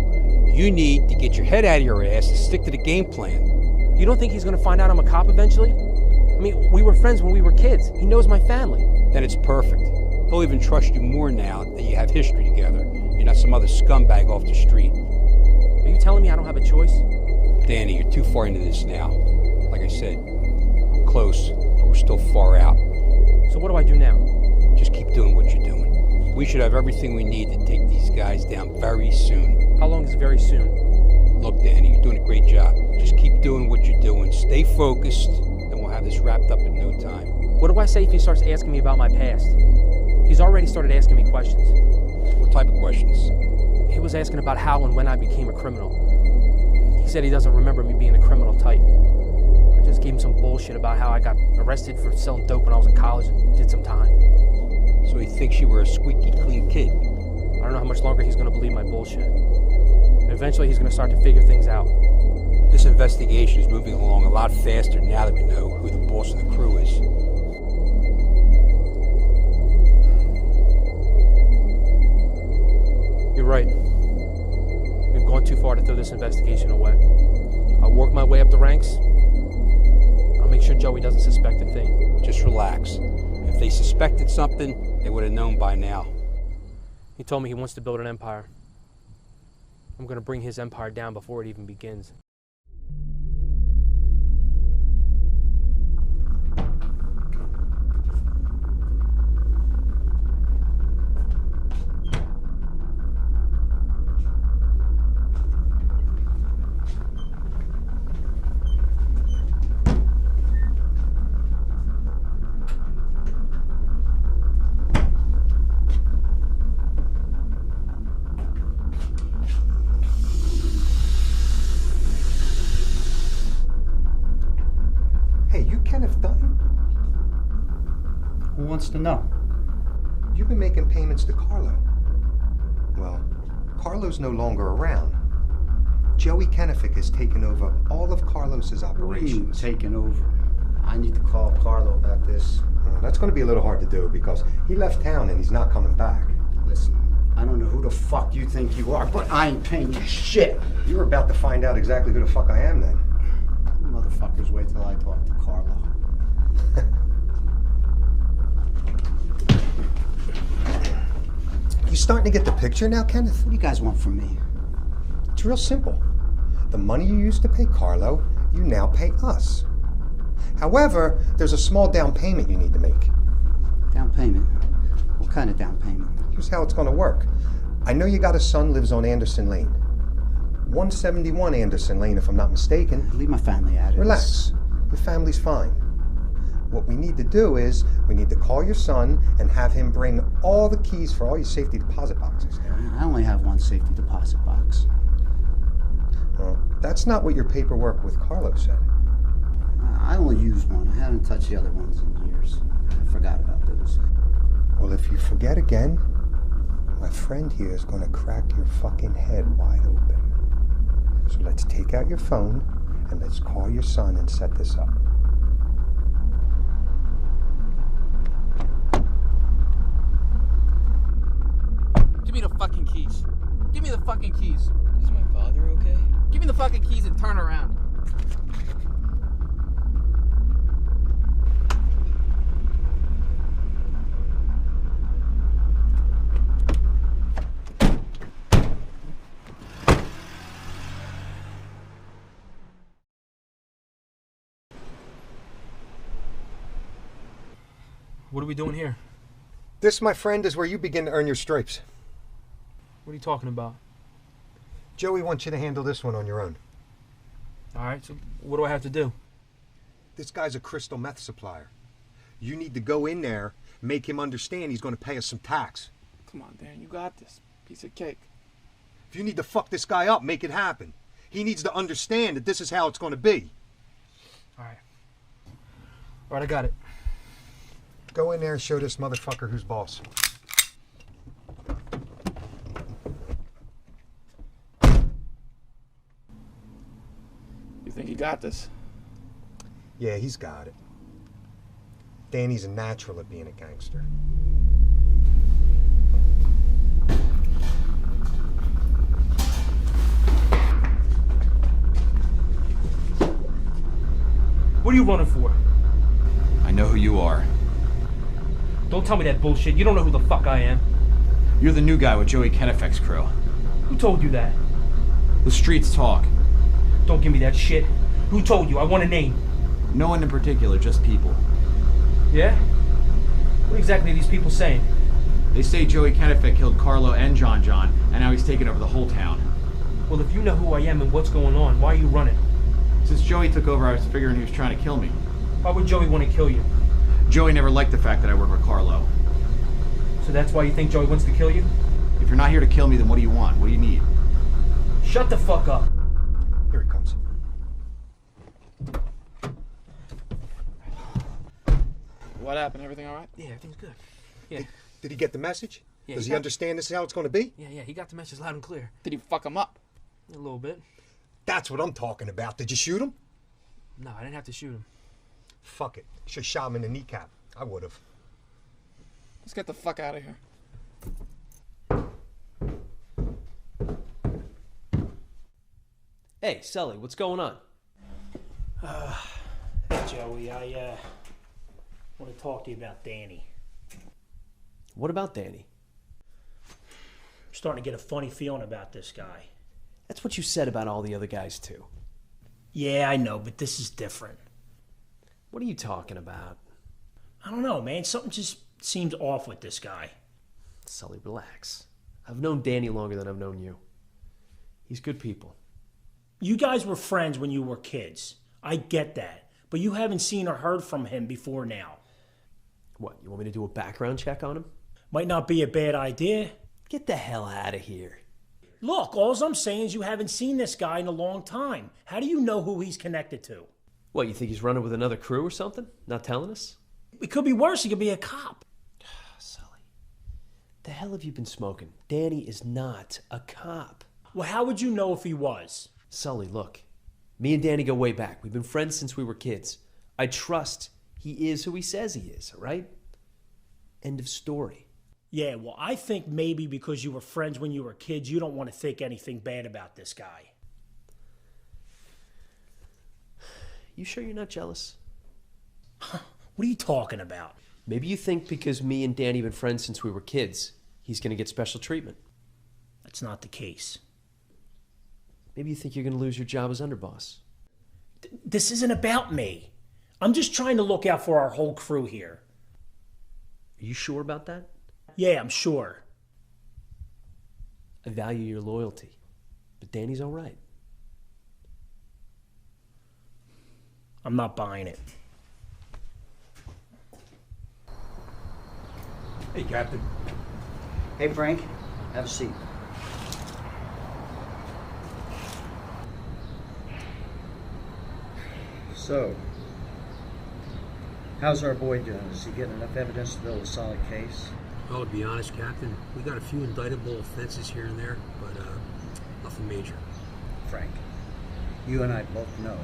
You need to get your head out of your ass and stick to the game plan. You don't think he's gonna find out I'm a cop eventually? I mean, we were friends when we were kids. He knows my family. Then it's perfect. He'll even trust you more now that you have history together. You're not some other scumbag off the street. Are you telling me I don't have a choice? Danny, you're too far into this now. Like I said, we're close, but we're still far out. So what do I do now? Just keep doing what you're doing. We should have everything we need to take these guys down very soon. How long is very soon? Look, Danny, you're doing a great job. Just keep doing what you're doing. Stay focused, and we'll have this wrapped up in no time. What do I say if he starts asking me about my past? He's already started asking me questions. What type of questions? He was asking about how and when I became a criminal. He said he doesn't remember me being a criminal type. I just gave him some bullshit about how I got arrested for selling dope when I was in college and did some time. So he thinks you were a squeaky clean kid. I don't know how much longer he's gonna believe my bullshit. And eventually he's gonna start to figure things out. This investigation is moving along a lot faster now that we know who the boss of the crew is. You're right. We've gone too far to throw this investigation away. I'll work my way up the ranks. I'll make sure Joey doesn't suspect a thing. Just relax. If they suspected something, they would have known by now. He told me he wants to build an empire. I'm gonna bring his empire down before it even begins. Who wants to know? You've been making payments to Carlo. Well, Carlo's no longer around. Joey Kenefick has taken over all of Carlos's operations. Taken over. I need to call Carlo about this. That's going to be a little hard to do because he left town and he's not coming back. Listen, I don't know who the fuck you think you are, but I ain't paying you shit. You're about to find out exactly who the fuck I am then. Motherfuckers, wait till I talk to Carlo. You starting to get the picture now, Kenneth? What do you guys want from me? It's real simple. The money you used to pay Carlo, you now pay us. However, there's a small down payment you need to make. Down payment? What kind of down payment? Here's how it's going to work. I know you got a son lives on Anderson Lane. 171 Anderson Lane, if I'm not mistaken. Leave my family out of Relax. Your family's fine. What we need to do is, we need to call your son and have him bring all the keys for all your safety deposit boxes. I only have one safety deposit box. Well, that's not what your paperwork with Carlo said. I only use one. I haven't touched the other ones in years. I forgot about those. Well, if you forget again, my friend here is going to crack your fucking head wide open. So let's take out your phone and let's call your son and set this up. Give me the fucking keys. Give me the fucking keys. Is my father okay? Give me the fucking keys and turn around. What are we doing here? This, my friend, is where you begin to earn your stripes. What are you talking about? Joey wants you to handle this one on your own. All right, so what do I have to do? This guy's a crystal meth supplier. You need to go in there, make him understand he's going to pay us some tax. Come on, Dan, you got this. Piece of cake. If you need to fuck this guy up, make it happen. He needs to understand that this is how it's going to be. All right, I got it. Go in there and show this motherfucker who's boss. You think you got this? Yeah, he's got it. Danny's a natural at being a gangster. What are you running for? I know who you are. Don't tell me that bullshit. You don't know who the fuck I am. You're the new guy with Joey Kenefick's crew. Who told you that? The streets talk. Don't give me that shit. Who told you? I want a name. No one in particular, just people. Yeah? What exactly are these people saying? They say Joey Kenefick killed Carlo and John, and now he's taken over the whole town. Well, if you know who I am and what's going on, why are you running? Since Joey took over, I was figuring he was trying to kill me. Why would Joey want to kill you? Joey never liked the fact that I work with Carlo. So that's why you think Joey wants to kill you? If you're not here to kill me, then what do you want? What do you need? Shut the fuck up. Here he comes. What happened? Everything all right? Yeah, everything's good. Yeah. Did he get the message? Yeah, Does he he got- understand this is how it's going to be? Yeah, he got the message loud and clear. Did he fuck him up? A little bit. That's what I'm talking about. Did you shoot him? No, I didn't have to shoot him. Fuck it. Should have shot him in the kneecap. I would have. Let's get the fuck out of here. Hey, Sully, what's going on? Hey, Joey, I want to talk to you about Danny. What about Danny? I'm starting to get a funny feeling about this guy. That's what you said about all the other guys, too. Yeah, I know, but this is different. What are you talking about? I don't know, man. Something just seems off with this guy. Sully, relax. I've known Danny longer than I've known you. He's good people. You guys were friends when you were kids. I get that. But you haven't seen or heard from him before now. What, you want me to do a background check on him? Might not be a bad idea. Get the hell out of here. Look, all I'm saying is you haven't seen this guy in a long time. How do you know who he's connected to? What, you think he's running with another crew or something? Not telling us? It could be worse. He could be a cop. Sully, the hell have you been smoking? Danny is not a cop. Well, how would you know if he was? Sully, look. Me and Danny go way back. We've been friends since we were kids. I trust he is who he says he is, all right? End of story. Yeah, well, I think maybe because you were friends when you were kids, you don't want to think anything bad about this guy. You sure you're not jealous? What are you talking about? Maybe you think because me and Danny have been friends since we were kids, he's going to get special treatment. That's not the case. Maybe you think you're going to lose your job as underboss. This isn't about me. I'm just trying to look out for our whole crew here. Are you sure about that? Yeah, I'm sure. I value your loyalty, but Danny's all right. I'm not buying it. Hey, Captain. Hey, Frank, have a seat. So, how's our boy doing? Is he getting enough evidence to build a solid case? Well, to be honest, Captain, we got a few indictable offenses here and there, but nothing major. Frank, you and I both know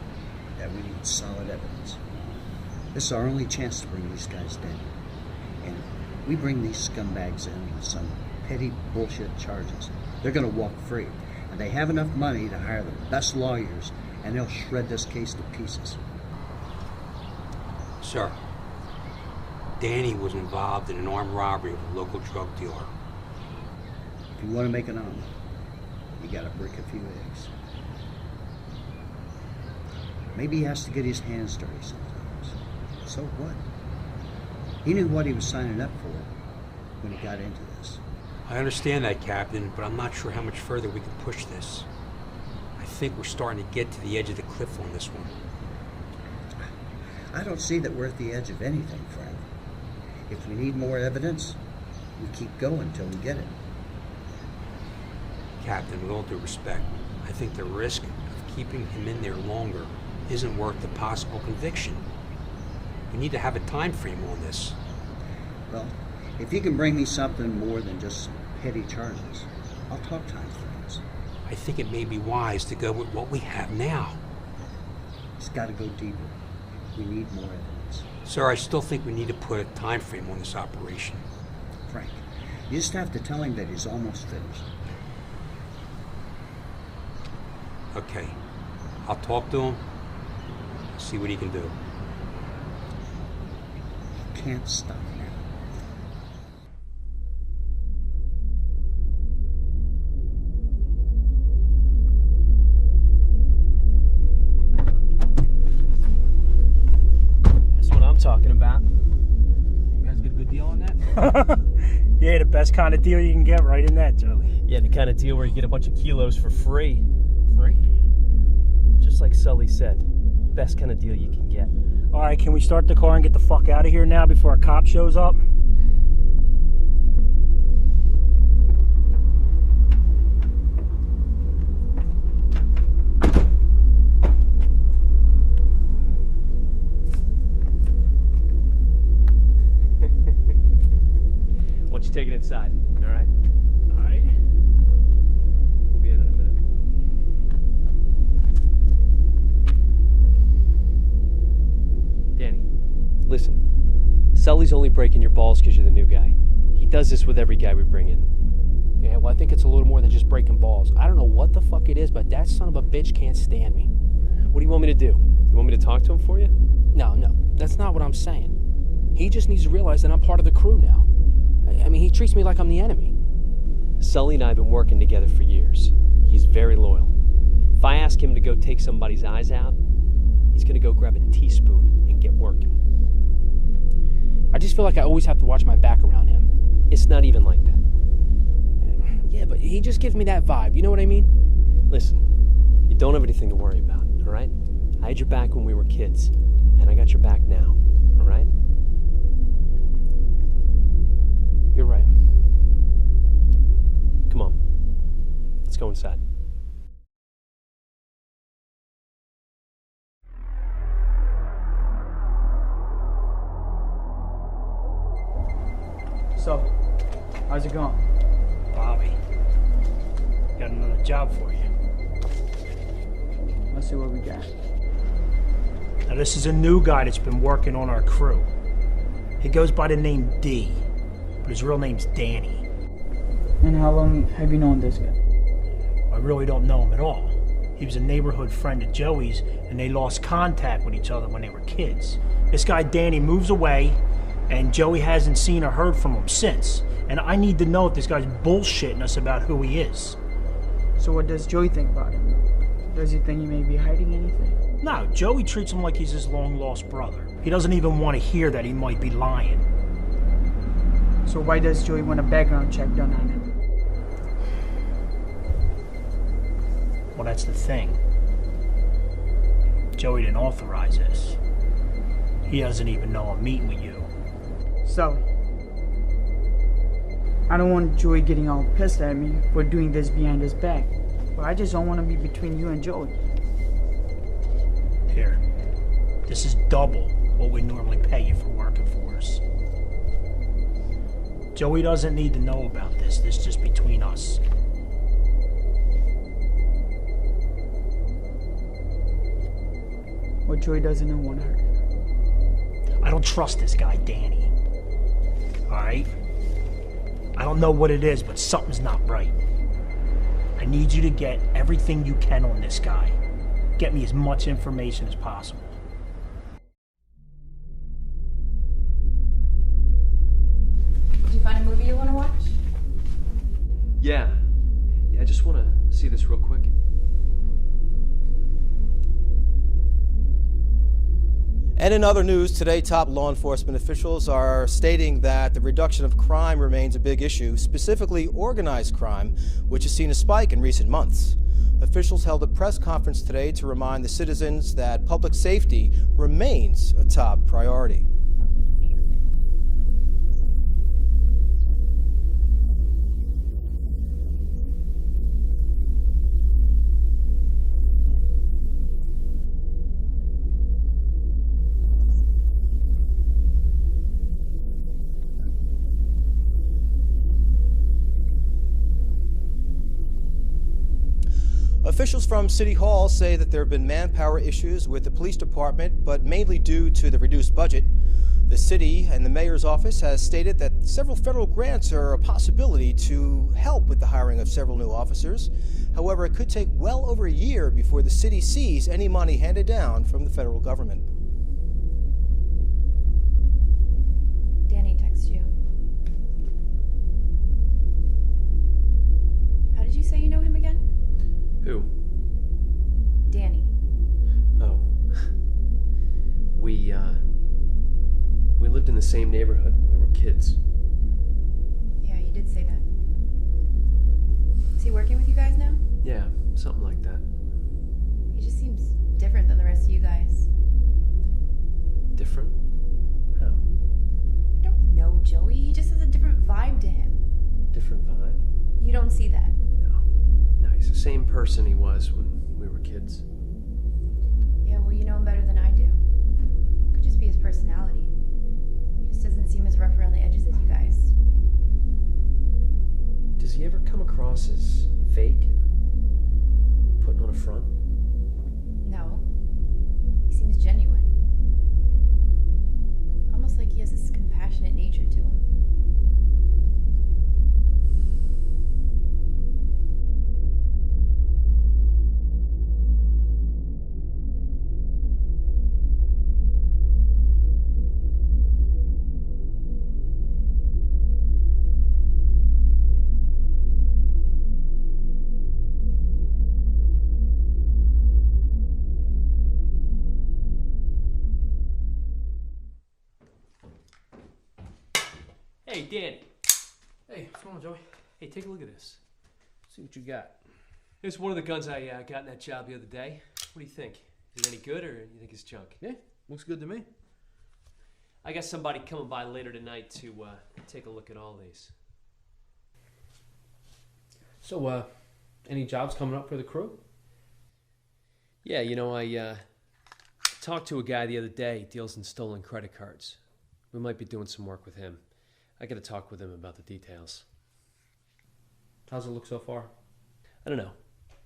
that we need solid evidence. This is our only chance to bring these guys down. And we bring these scumbags in with some petty bullshit charges. They're gonna walk free. And they have enough money to hire the best lawyers, and they'll shred this case to pieces. Sir, Danny was involved in an armed robbery of a local drug dealer. If you want to make an omelet, you gotta break a few eggs. Maybe he has to get his hands dirty sometimes. So what? He knew what he was signing up for when he got into this. I understand that, Captain, but I'm not sure how much further we can push this. I think we're starting to get to the edge of the cliff on this one. I don't see that we're at the edge of anything, Frank. If we need more evidence, we keep going until we get it. Captain, with all due respect, I think the risk of keeping him in there longer isn't worth the possible conviction. We need to have a time frame on this. Well, if you can bring me something more than just some petty charges, I'll talk time frames. I think it may be wise to go with what we have now. It's got to go deeper. We need more evidence. Sir, I still think we need to put a time frame on this operation. Frank, you just have to tell him that he's almost finished. Okay, I'll talk to him, see what he can do. You can't stop now. That's what I'm talking about. You guys get a good deal on that? Yeah, the best kind of deal you can get right in that, Joey. Yeah, the kind of deal where you get a bunch of kilos for free. Free? Just like Sully said, best kind of deal you can get. All right, can we start the car and get the fuck out of here now before a cop shows up? take it inside, all right? All right. We'll be in a minute. Danny, listen. Sully's only breaking your balls because you're the new guy. He does this with every guy we bring in. Yeah, well, I think it's a little more than just breaking balls. I don't know what the fuck it is, but that son of a bitch can't stand me. What do you want me to do? You want me to talk to him for you? No, that's not what I'm saying. He just needs to realize that I'm part of the crew now. I mean, he treats me like I'm the enemy. Sully and I have been working together for years. He's very loyal. If I ask him to go take somebody's eyes out, he's gonna go grab a teaspoon and get working. I just feel like I always have to watch my back around him. It's not even like that. Yeah, but he just gives me that vibe, you know what I mean? Listen, you don't have anything to worry about, all right? I had your back when we were kids, and I got your back now, all right? You're right. Come on. Let's go inside. So, how's it going? Bobby, got another job for you. Let's see what we got. Now, this is a new guy that's been working on our crew. He goes by the name D, but his real name's Danny. And how long have you known this guy? I really don't know him at all. He was a neighborhood friend of Joey's, and they lost contact with each other when they were kids. This guy Danny moves away, and Joey hasn't seen or heard from him since. And I need to know if this guy's bullshitting us about who he is. So what does Joey think about him? Does he think he may be hiding anything? No, Joey treats him like he's his long-lost brother. He doesn't even want to hear that he might be lying. So why does Joey want a background check done on him? Well, that's the thing. Joey didn't authorize this. He doesn't even know I'm meeting with you. So, I don't want Joey getting all pissed at me for doing this behind his back. But I just don't want to be between you and Joey. Here, this is double what we normally pay you for working for us. Joey doesn't need to know about this. This is just between us. What Joey doesn't know won't hurt. I don't trust this guy, Danny. Alright? I don't know what it is, but something's not right. I need you to get everything you can on this guy. Get me as much information as possible. Did you find a movie you want to watch? Yeah, I just want to see this real quick. And in other news, today top law enforcement officials are stating that the reduction of crime remains a big issue, specifically organized crime, which has seen a spike in recent months. Officials held a press conference today to remind the citizens that public safety remains a top priority. Officials from City Hall say that there have been manpower issues with the police department, but mainly due to the reduced budget. The city and the mayor's office has stated that several federal grants are a possibility to help with the hiring of several new officers. However, it could take well over a year before the city sees any money handed down from the federal government. Danny texted you. How did you say you know him again? Who? Danny. Oh. We lived in the same neighborhood when we were kids. Yeah, you did say that. Is he working with you guys now? Yeah, something like that. He just seems different than the rest of you guys. Different? How? I don't know, Joey. He just has a different vibe to him. Different vibe? You don't see that. No, he's the same person he was when we were kids. Yeah, well, you know him better than I do. It could just be his personality. He just doesn't seem as rough around the edges as you guys. boss is fake and putting on a front? No. He seems genuine. Almost like he has this compassionate nature to him. Hey, Danny. Hey, what's going on, Joey? Hey, take a look at this. See what you got. It's one of the guns I got in that job the other day. What do you think? Is it any good, or you think it's junk? Yeah, looks good to me. I got somebody coming by later tonight to take a look at all these. So, any jobs coming up for the crew? Yeah, you know, I talked to a guy the other day. He deals in stolen credit cards. We might be doing some work with him. I gotta talk with him about the details. How's it look so far? I don't know.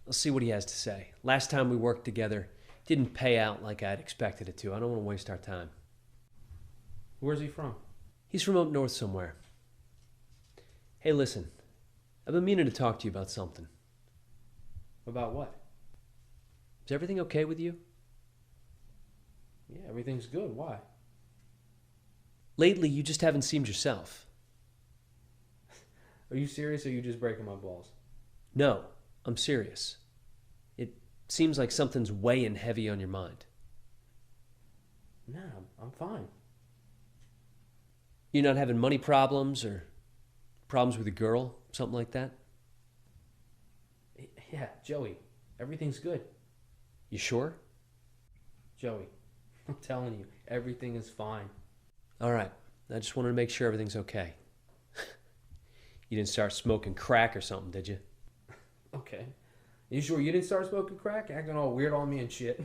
I'll see what he has to say. Last time we worked together, didn't pay out like I'd expected it to. I don't want to waste our time. Where's he from? He's from up north somewhere. Hey, listen. I've been meaning to talk to you about something. About what? Is everything okay with you? Yeah, everything's good. Why? Lately, you just haven't seemed yourself. Are you serious or are you just breaking my balls? No, I'm serious. It seems like something's weighing heavy on your mind. Nah, I'm fine. You're not having money problems or problems with a girl, something like that? Yeah, Joey, everything's good. You sure? Joey, I'm telling you, everything is fine. All right. I just wanted to make sure everything's okay. You didn't start smoking crack or something, did you? Okay. You sure you didn't start smoking crack? Acting all weird on me and shit.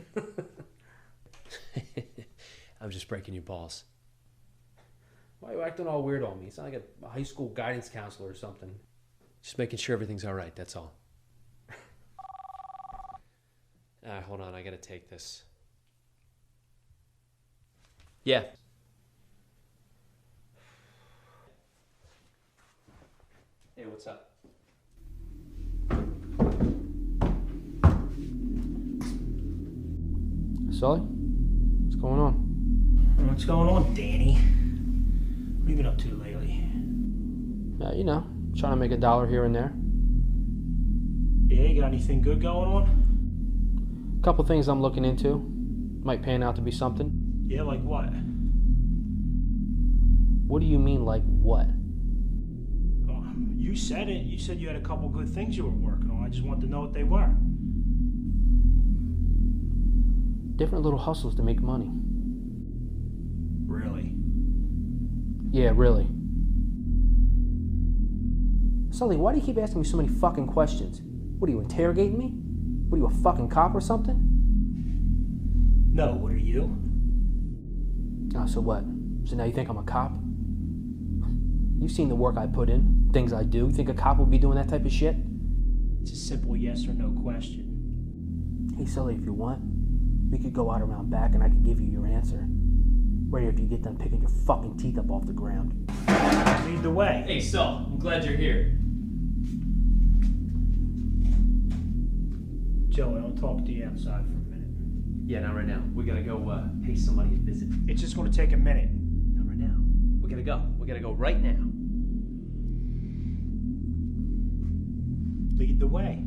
I'm just breaking your balls. Why are you acting all weird on me? You sound like a high school guidance counselor or something. Just making sure everything's all right, that's all. Hold on, I gotta take this. Yeah. Hey, what's up? Sully? What's going on? What's going on, Danny? What have you been up to lately? You know, trying to make $1 here and there. Yeah, you got anything good going on? A couple things I'm looking into. Might pan out to be something. Yeah, like what? What do you mean, like what? You said it. You said you had a couple good things you were working on. I just wanted to know what they were. Different little hustles to make money. Really? Yeah, really. Sully, why do you keep asking me so many fucking questions? What are you, interrogating me? What are you, a fucking cop or something? No, what are you? Oh, so what? So now you think I'm a cop? You've seen the work I put in, things I do. You think a cop would be doing that type of shit? It's a simple yes or no question. Hey, Sully, if you want, we could go out around back and I could give you your answer. Right here if you get done picking your fucking teeth up off the ground. Lead the way. Hey, Sol, I'm glad you're here. Joey, I'll talk to you outside for a minute. Yeah, not right now. We gotta go pay somebody a visit. It's just gonna take a minute. Not right now. We gotta go. We gotta go right now. Lead the way.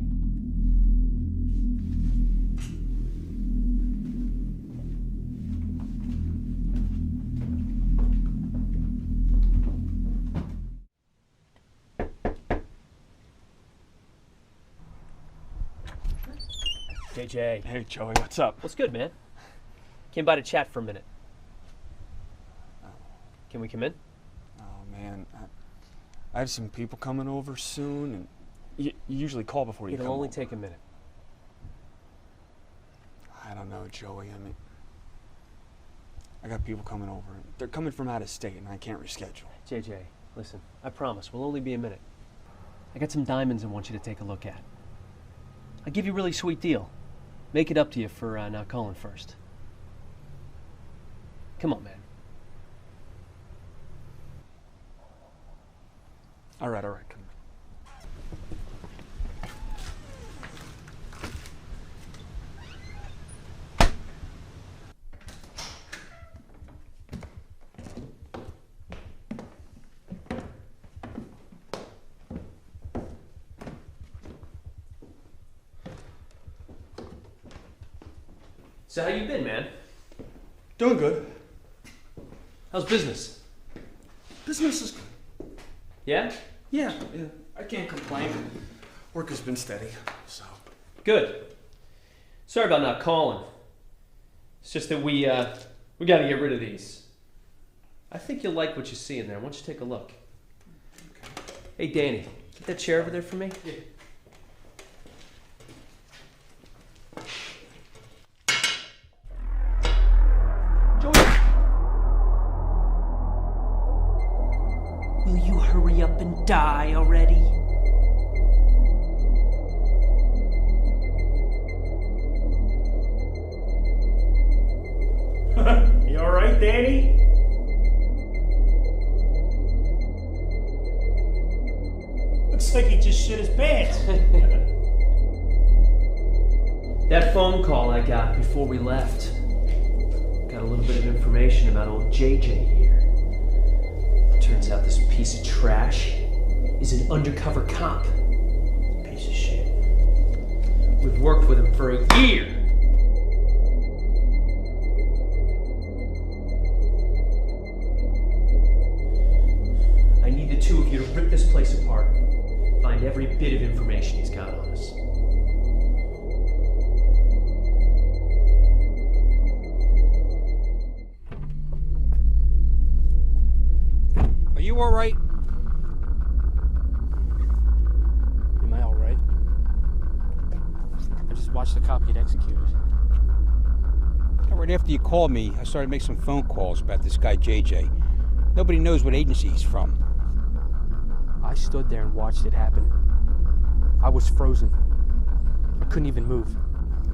JJ. Hey, Joey, what's up? What's good, man? Came by to chat for a minute. Can we come in? Oh, man. I have some people coming over soon, and you usually call before you come It'll only over. take a minute. I don't know, Joey. I mean, I got people coming over. They're coming from out of state, and I can't reschedule. JJ, listen, I promise, we'll only be a minute. I got some diamonds I want you to take a look at. I'll give you a really sweet deal. Make it up to you for not calling first. Come on, man. All right, come on. So how you been, man? Doing good. How's business? Business is good. Yeah? Yeah. I can't complain. Work has been steady, so. Good. Sorry about not calling. It's just that we got to get rid of these. I think you'll like what you see in there. Why don't you take a look? Okay. Hey, Danny, get that chair over there for me? Yeah. Will you hurry up and die already? You alright, Danny? Looks like he just shit his pants. That phone call I got before we left got a little bit of information about old JJ here. Turns out this piece of trash is an undercover cop. Piece of shit. We've worked with him for a year. I need the two of you to rip this place apart. Find every bit of information he's got on us. Are you all right? Am I all right? I just watched the cop get executed. Right after you called me, I started to make some phone calls about this guy JJ. Nobody knows what agency he's from. I stood there and watched it happen. I was frozen. I couldn't even move.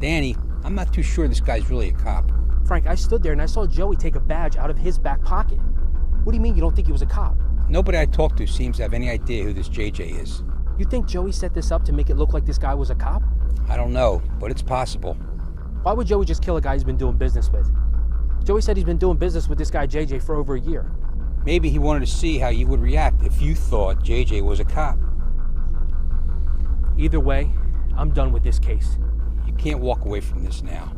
Danny, I'm not too sure this guy's really a cop. Frank, I stood there and I saw Joey take a badge out of his back pocket. What do you mean you don't think he was a cop? Nobody I talked to seems to have any idea who this JJ is. You think Joey set this up to make it look like this guy was a cop? I don't know, but it's possible. Why would Joey just kill a guy he's been doing business with? Joey said he's been doing business with this guy JJ for over a year. Maybe he wanted to see how you would react if you thought JJ was a cop. Either way, I'm done with this case. You can't walk away from this now.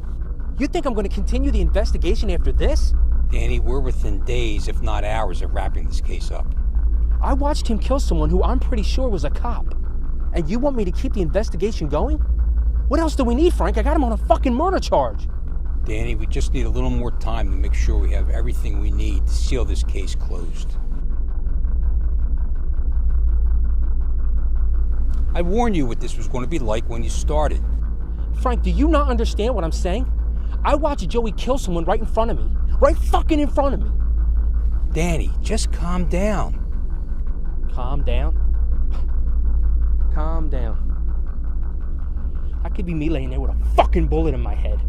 You think I'm going to continue the investigation after this? Danny, we're within days, if not hours, of wrapping this case up. I watched him kill someone who I'm pretty sure was a cop. And you want me to keep the investigation going? What else do we need, Frank? I got him on a fucking murder charge. Danny, we just need a little more time to make sure we have everything we need to seal this case closed. I warned you what this was going to be like when you started. Frank, do you not understand what I'm saying? I watched Joey kill someone right in front of me. Right fucking in front of me. Danny, just calm down. Calm down? Calm down. That could be me laying there with a fucking bullet in my head.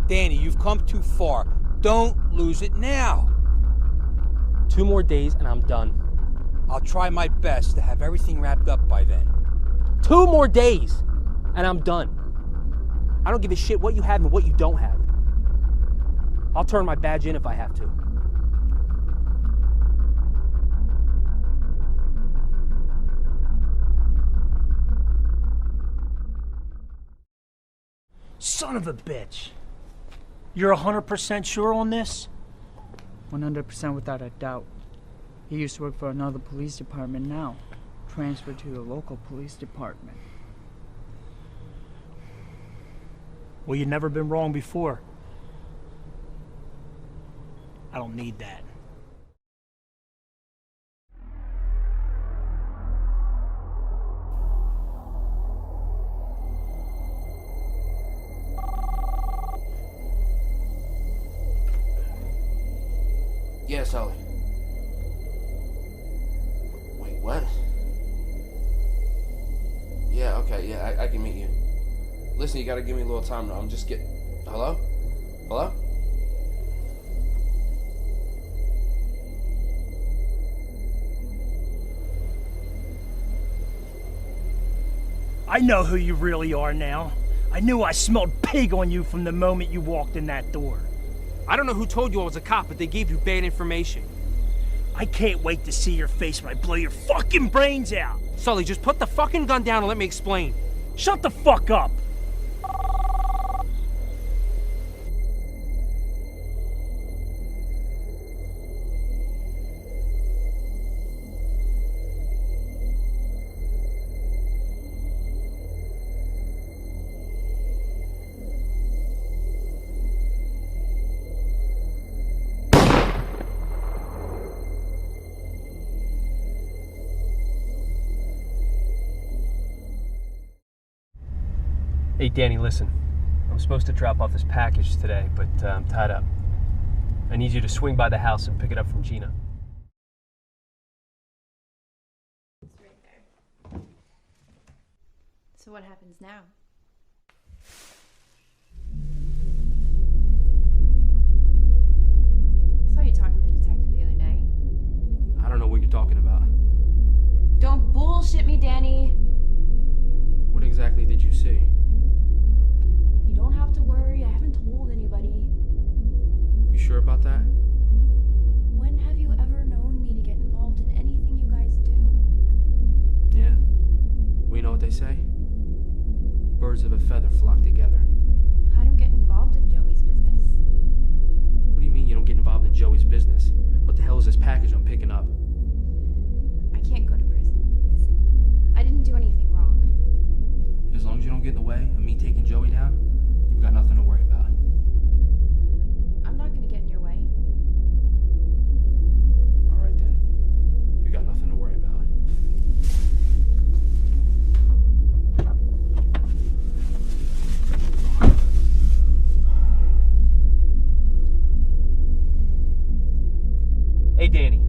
Danny, you've come too far. Don't lose it now. 2 more days and I'm done. I'll try my best to have everything wrapped up by then. 2 more days and I'm done. I don't give a shit what you have and what you don't have. I'll turn my badge in if I have to. Son of a bitch. You're 100% sure on this? 100% without a doubt. He used to work for another police department now. Transferred to the local police department. Well, you've never been wrong before. I don't need that. Yes, Ollie. Wait, what? Yeah, okay, yeah, I can meet you. Listen, you gotta give me a little time now. I'm just getting... Hello? Hello? I know who you really are now. I knew I smelled pig on you from the moment you walked in that door. I don't know who told you I was a cop, but they gave you bad information. I can't wait to see your face when I blow your fucking brains out. Sully, just put the fucking gun down and let me explain. Shut the fuck up. Hey, Danny, listen. I'm supposed to drop off this package today, but I'm tied up. I need you to swing by the house and pick it up from Gina. It's right there. So what happens now? I saw you talking to the detective the other day. I don't know what you're talking about. Don't bullshit me, Danny. What exactly did you see? You don't have to worry. I haven't told anybody. You sure about that? When have you ever known me to get involved in anything you guys do? Yeah? We know what they say? Birds of a feather flock together. I don't get involved in Joey's business. What do you mean you don't get involved in Joey's business? What the hell is this package I'm picking up? I can't go to prison. I didn't do anything wrong. As long as you don't get in the way of me taking Joey down, you've got nothing to worry about. I'm not gonna get in your way. All right then. You got nothing to worry about. Hey, Danny.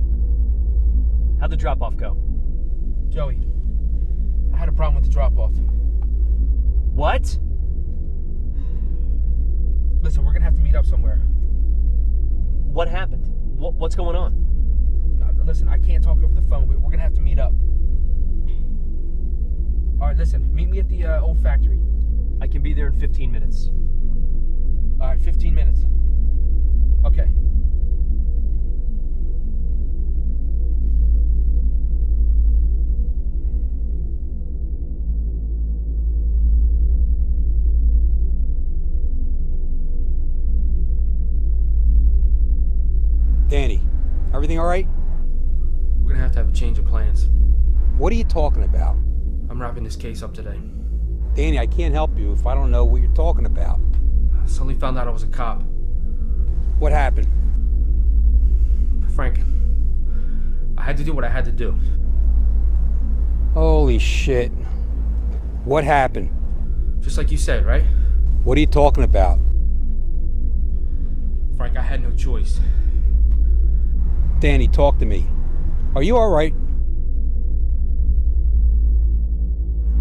How'd the drop-off go? Joey, I had a problem with the drop-off. What? Listen, we're gonna have to meet up somewhere. What happened? What's going on? Listen, I can't talk over the phone. We're gonna have to meet up. All right, listen, meet me at the old factory. I can be there in 15 minutes. All right, 15 minutes. Okay. Danny, everything all right? We're gonna have a change of plans. What are you talking about? I'm wrapping this case up today. Danny, I can't help you if I don't know what you're talking about. Sully found out I was a cop. What happened? Frank, I had to do what I had to do. Holy shit. What happened? Just like you said, right? What are you talking about? Frank, I had no choice. Danny, talk to me. Are you all right?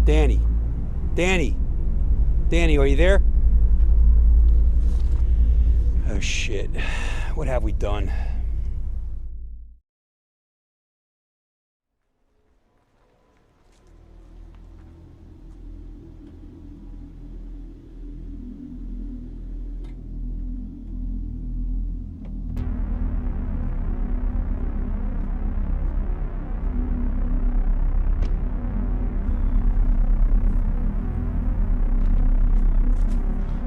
Danny. Danny. Danny, are you there? Oh, shit. What have we done?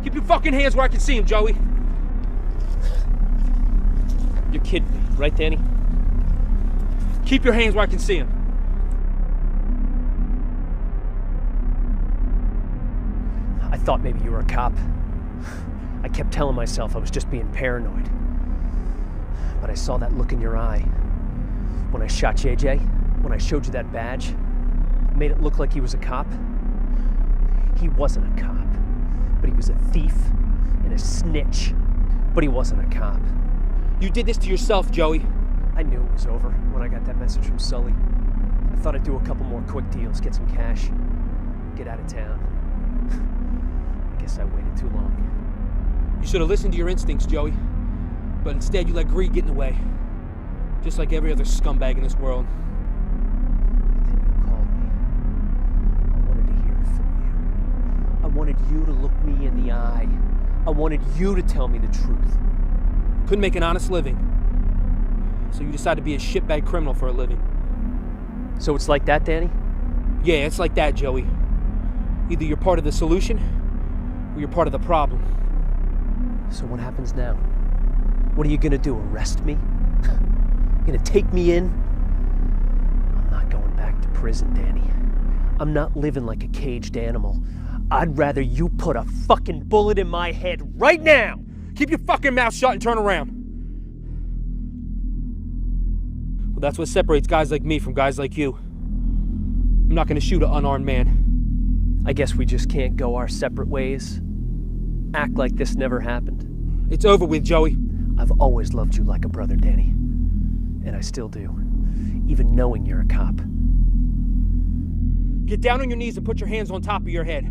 Keep your fucking hands where I can see him, Joey. You're kidding me, right, Danny? Keep your hands where I can see him. I thought maybe you were a cop. I kept telling myself I was just being paranoid. But I saw that look in your eye. When I shot JJ, when I showed you that badge, made it look like he was a cop. He wasn't a cop, but he was a thief and a snitch. But he wasn't a cop. You did this to yourself, Joey. I knew it was over when I got that message from Sully. I thought I'd do a couple more quick deals, get some cash. Get out of town. I guess I waited too long. You should have listened to your instincts, Joey. But instead, you let greed get in the way. Just like every other scumbag in this world. I wanted you to look me in the eye. I wanted you to tell me the truth. Couldn't make an honest living. So you decided to be a shitbag criminal for a living. So it's like that, Danny? Yeah, it's like that, Joey. Either you're part of the solution, or you're part of the problem. So what happens now? What are you gonna do, arrest me? You gonna take me in? I'm not going back to prison, Danny. I'm not living like a caged animal. I'd rather you put a fucking bullet in my head right now! Keep your fucking mouth shut and turn around. Well, that's what separates guys like me from guys like you. I'm not gonna shoot an unarmed man. I guess we just can't go our separate ways. Act like this never happened. It's over with, Joey. I've always loved you like a brother, Danny. And I still do. Even knowing you're a cop. Get down on your knees and put your hands on top of your head.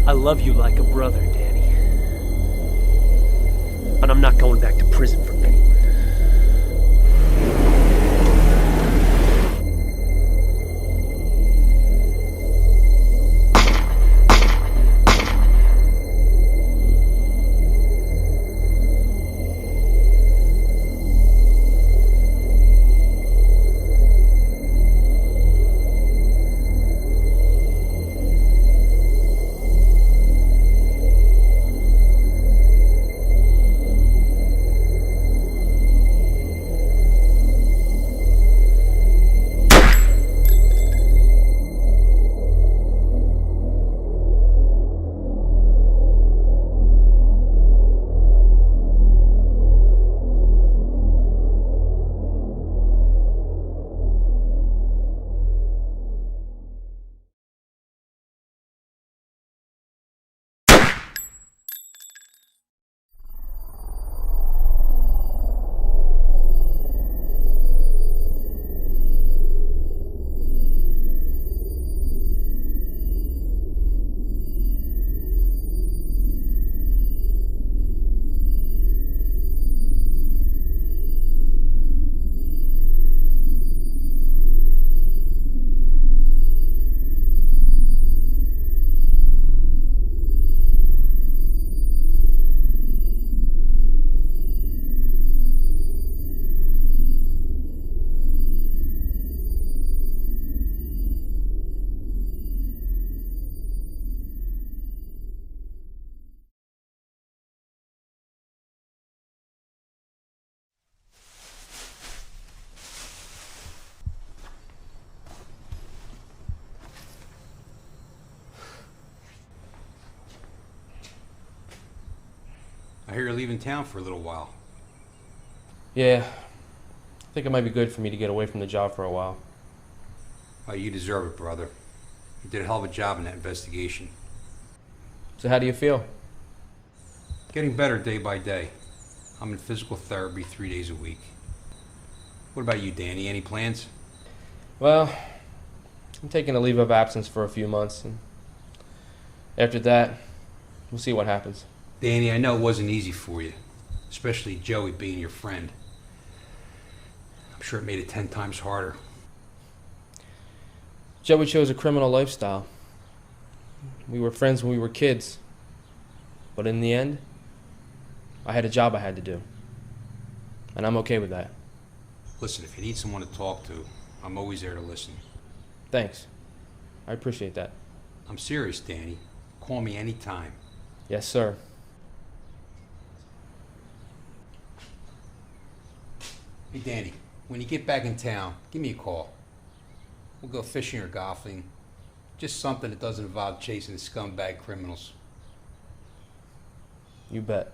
I love you like a brother, Danny. But I'm not going back to prison for anyone. I hear you're leaving town for a little while. Yeah. I think it might be good for me to get away from the job for a while. Oh, you deserve it, brother. You did a hell of a job in that investigation. So how do you feel? Getting better day by day. I'm in physical therapy 3 days a week. What about you, Danny? Any plans? Well, I'm taking a leave of absence for a few months, and after that, we'll see what happens. Danny, I know it wasn't easy for you, especially Joey being your friend. I'm sure it made it 10 times harder. Joey chose a criminal lifestyle. We were friends when we were kids. But in the end, I had a job I had to do. And I'm okay with that. Listen, if you need someone to talk to, I'm always there to listen. Thanks. I appreciate that. I'm serious, Danny. Call me anytime. Yes, sir. Hey, Danny, when you get back in town, give me a call. We'll go fishing or golfing. Just something that doesn't involve chasing the scumbag criminals. You bet.